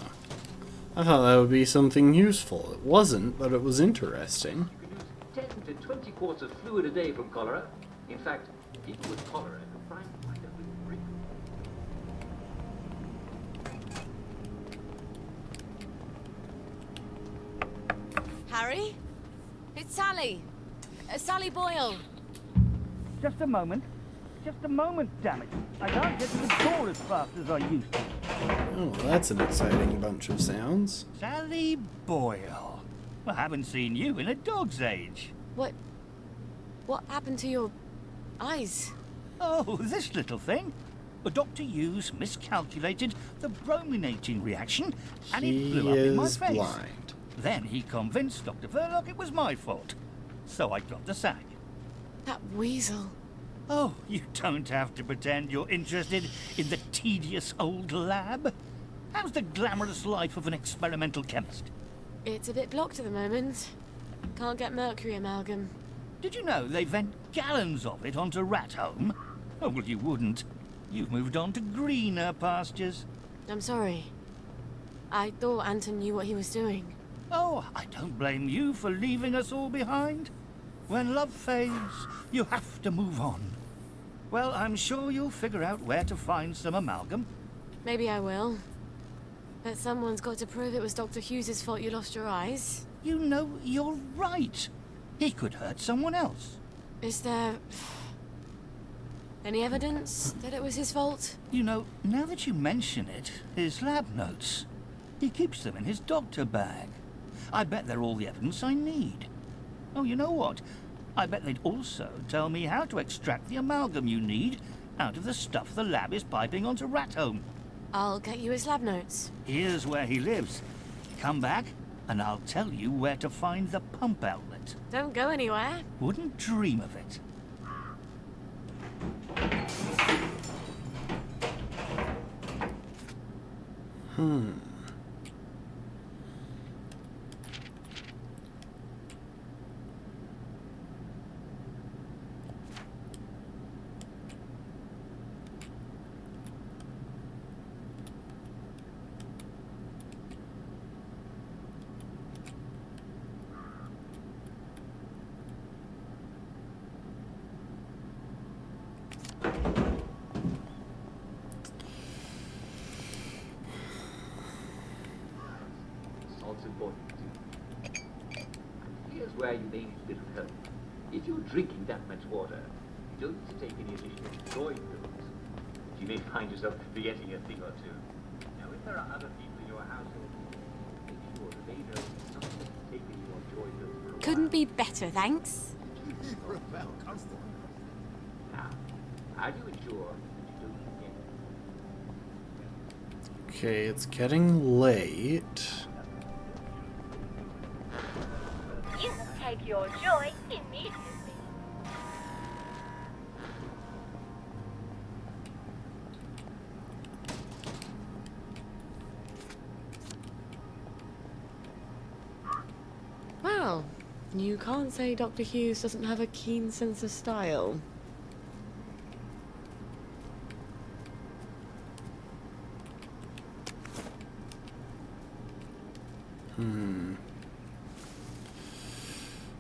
I thought that would be something useful. It wasn't, but it was interesting.
You can use 10 to 20 quarts of fluid a day from cholera. In fact, people with cholera can find quite a bit of drink.
Harry? It's Sally. Sally Boyle.
Just a moment. Just a moment, damn it. I can't get to the door as fast as I used to.
Oh, that's an exciting bunch of sounds.
Sally Boyle. Well, I haven't seen you in a dog's age.
What happened to your eyes?
Oh, this little thing. Dr. Hughes miscalculated the brominating reaction, and it
He
blew up in my
is
face.
blind.
Then he convinced Dr. Verloc it was my fault, so I got the sack.
That weasel.
Oh, you don't have to pretend you're interested in the tedious old lab. How's the glamorous life of an experimental chemist?
It's a bit blocked at the moment. Can't get mercury amalgam.
Did you know they vent gallons of it onto Rat Home? Oh, well, you wouldn't. You've moved on to greener pastures.
I'm sorry. I thought Anton knew what he was doing.
Oh, I don't blame you for leaving us all behind. When love fades, you have to move on. Well, I'm sure you'll figure out where to find some amalgam.
Maybe I will. But someone's got to prove it was Dr. Hughes's fault you lost your eyes.
You know, you're right. He could hurt someone else.
Is there any evidence that it was his fault?
You know, now that you mention it, his lab notes. He keeps them in his doctor bag. I bet they're all the evidence I need. Oh, you know what? I bet they'd also tell me how to extract the amalgam you need out of the stuff the lab is piping onto Rat Home.
I'll get you his lab notes.
Here's where he lives. Come back, and I'll tell you where to find the pump outlet.
Don't go anywhere.
Wouldn't dream of it.
Salted body. Here's where you may need a bit of help. If you're drinking that much water, you don't need to take any additional drawing pills. You may find yourself forgetting a thing or two. Now, if there are other people in your household, make sure that they know it's not just taking your joy pills for a while.
Couldn't be better, thanks.
Now, how do you ensure that you don't forget?
Okay, it's getting late.
You take your joy immediately.
Well, you can't say Dr. Hughes doesn't have a keen sense of style.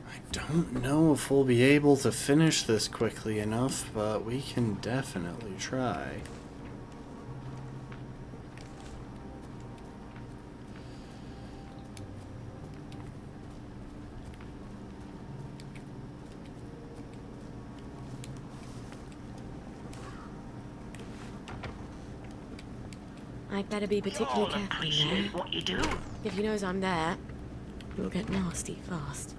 I don't know if we'll be able to finish this quickly enough, but we can definitely try.
I'd better be particularly
You'll
careful in
appreciate
there.
what you do.
If he knows I'm there, we'll get nasty fast.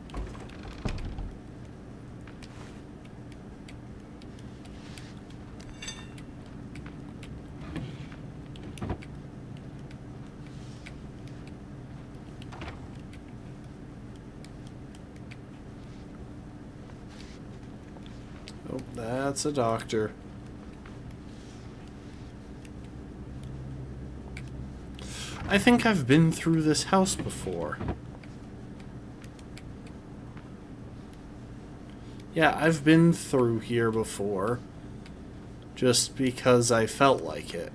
Oh, that's a doctor. I think I've been through this house before. Yeah, I've been through here before. Just because I felt like it.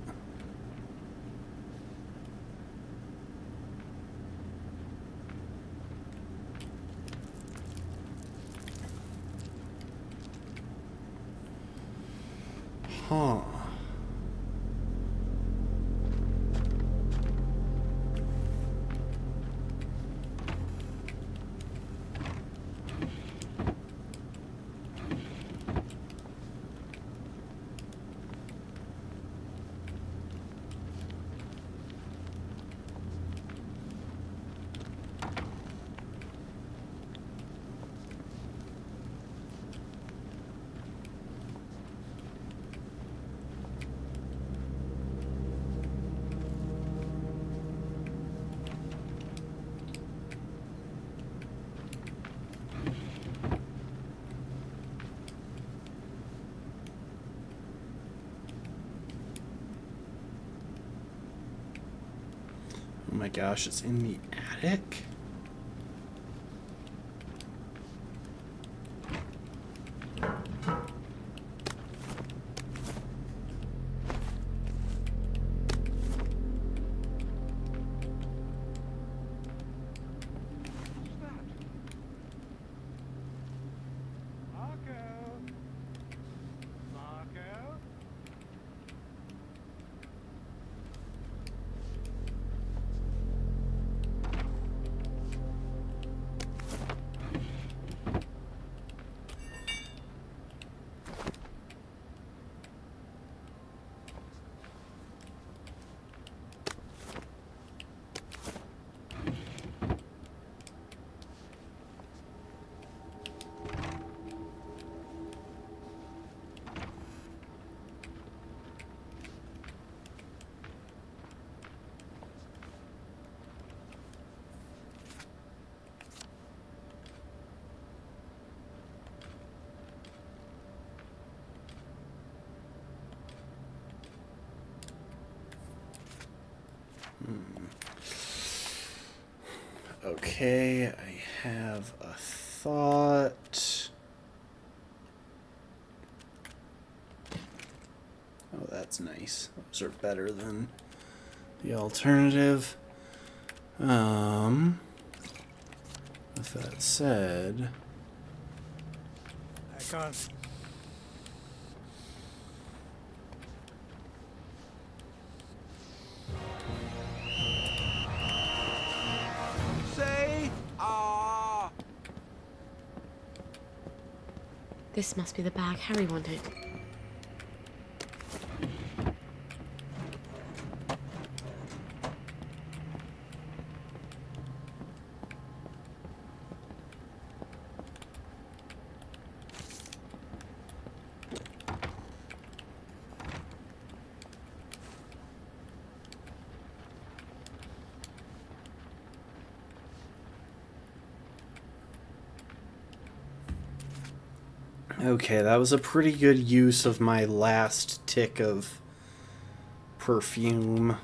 Huh. my gosh, it's in the attic? Okay, I have a thought. Oh, that's nice. Those are better than the alternative. With that said...
I can't. Say ah.
This must be the bag Harry wanted.
Okay, that was a pretty good use of my last tick of perfume.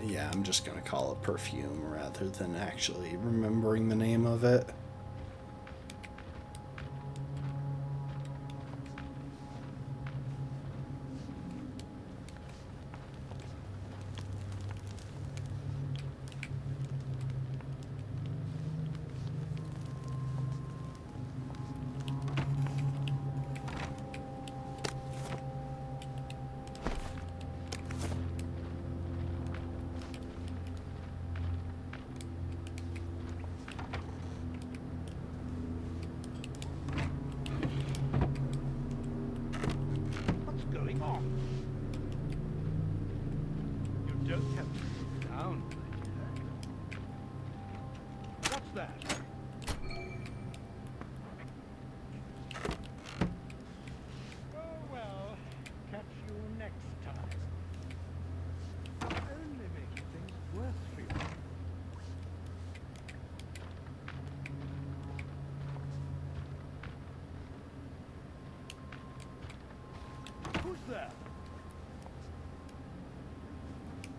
Yeah, I'm just gonna call it perfume rather than actually remembering the name of it.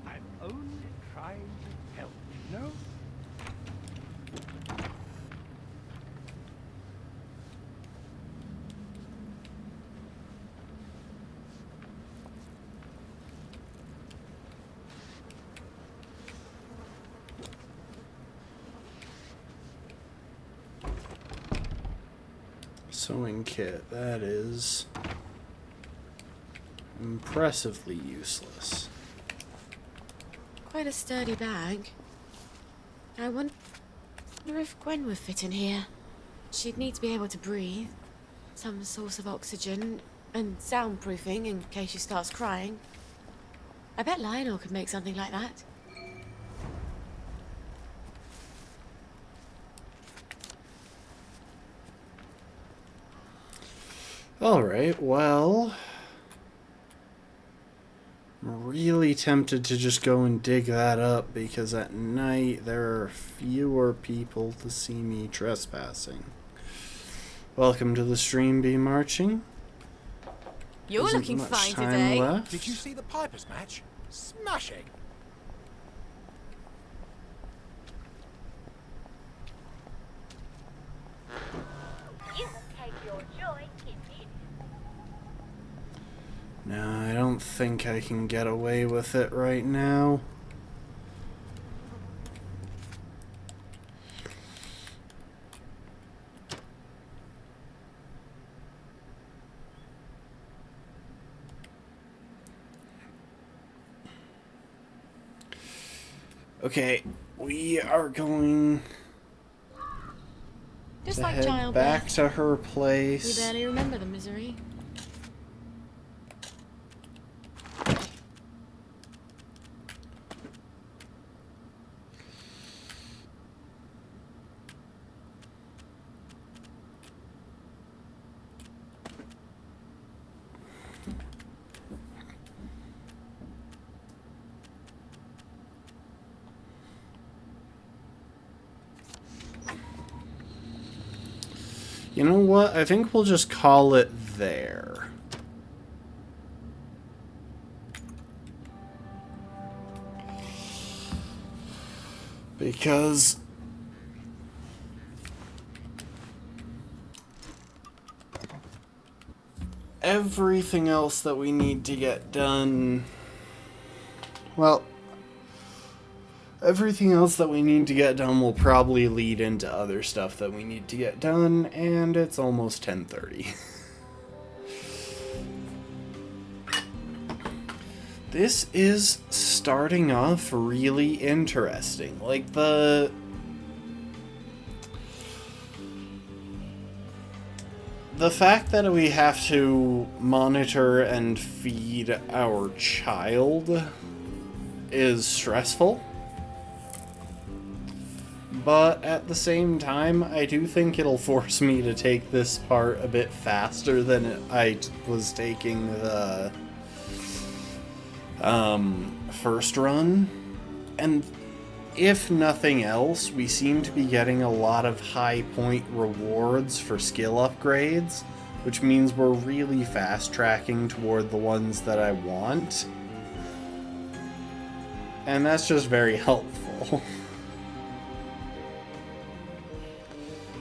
I'm only trying to help, you know?
Sewing kit, that is impressively useless.
Quite a sturdy bag. I wonder if Gwen would fit in here. She'd need to be able to breathe, some source of oxygen, and soundproofing in case she starts crying. I bet Lionel could make something like that.
Alright, well... I'm really tempted to just go and dig that up because at night there are fewer people to see me trespassing. Welcome to the stream, Be Marching.
You're
Isn't
looking
much
fine
time
today.
left.
Did you see the Pipers match? Smashing!
No, I don't think I can get away with it right now. Okay, we are going
Just
to
like
head
childbirth.
back to her
We
place.
barely remember the misery.
You know what? I think we'll just call it there. Because everything else that we need to get done, well, everything else that we need to get done will probably lead into other stuff that we need to get done, and it's almost 10:30. This is starting off really interesting. Like, the fact that we have to monitor and feed our child is stressful. But at the same time, I do think it'll force me to take this part a bit faster than I was taking the first run. And if nothing else, we seem to be getting a lot of high point rewards for skill upgrades, which means we're really fast tracking toward the ones that I want. And that's just very helpful.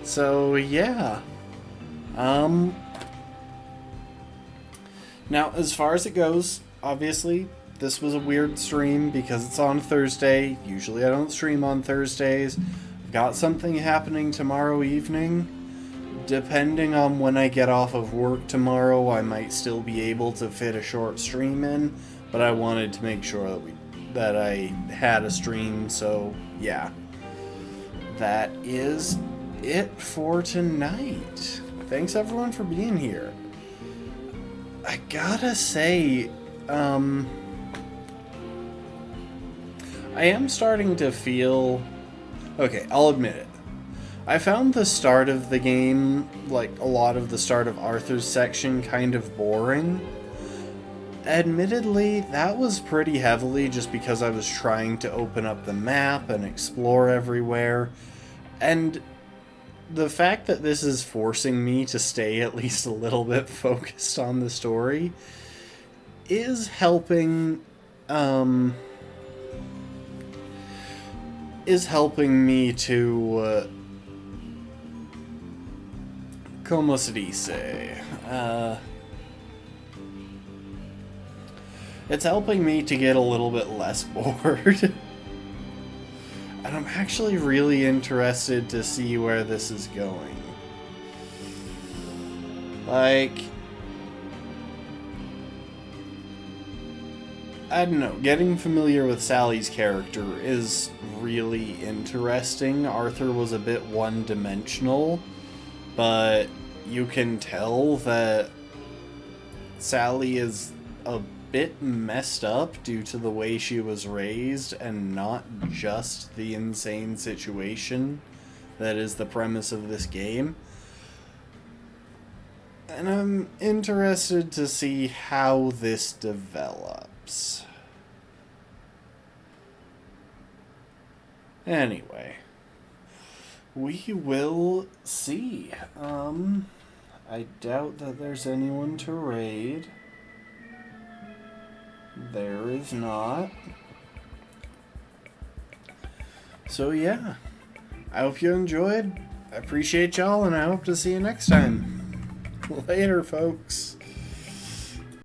So, yeah. Now, as far as it goes, obviously, this was a weird stream because it's on Thursday. Usually I don't stream on Thursdays. I've got something happening tomorrow evening. Depending on when I get off of work tomorrow, I might still be able to fit a short stream in, but I wanted to make sure that I had a stream, so yeah. That is it for tonight. Thanks everyone for being here. I gotta say, I am starting to feel... Okay, I'll admit it. I found the start of the game, like a lot of the start of Arthur's section, kind of boring. Admittedly, that was pretty heavily just because I was trying to open up the map and explore everywhere. And the fact that this is forcing me to stay at least a little bit focused on the story is helping me to como se dice? It's helping me to get a little bit less bored. And I'm actually really interested to see where this is going. Like, I don't know, getting familiar with Sally's character is really interesting. Arthur was a bit one-dimensional, but you can tell that Sally is a bit messed up due to the way she was raised and not just the insane situation that is the premise of this game. And I'm interested to see how this develops. Anyway, we will see. I doubt that there's anyone to raid. There is not. So yeah, I hope you enjoyed. I appreciate y'all, and I hope to see you next time. Later, folks.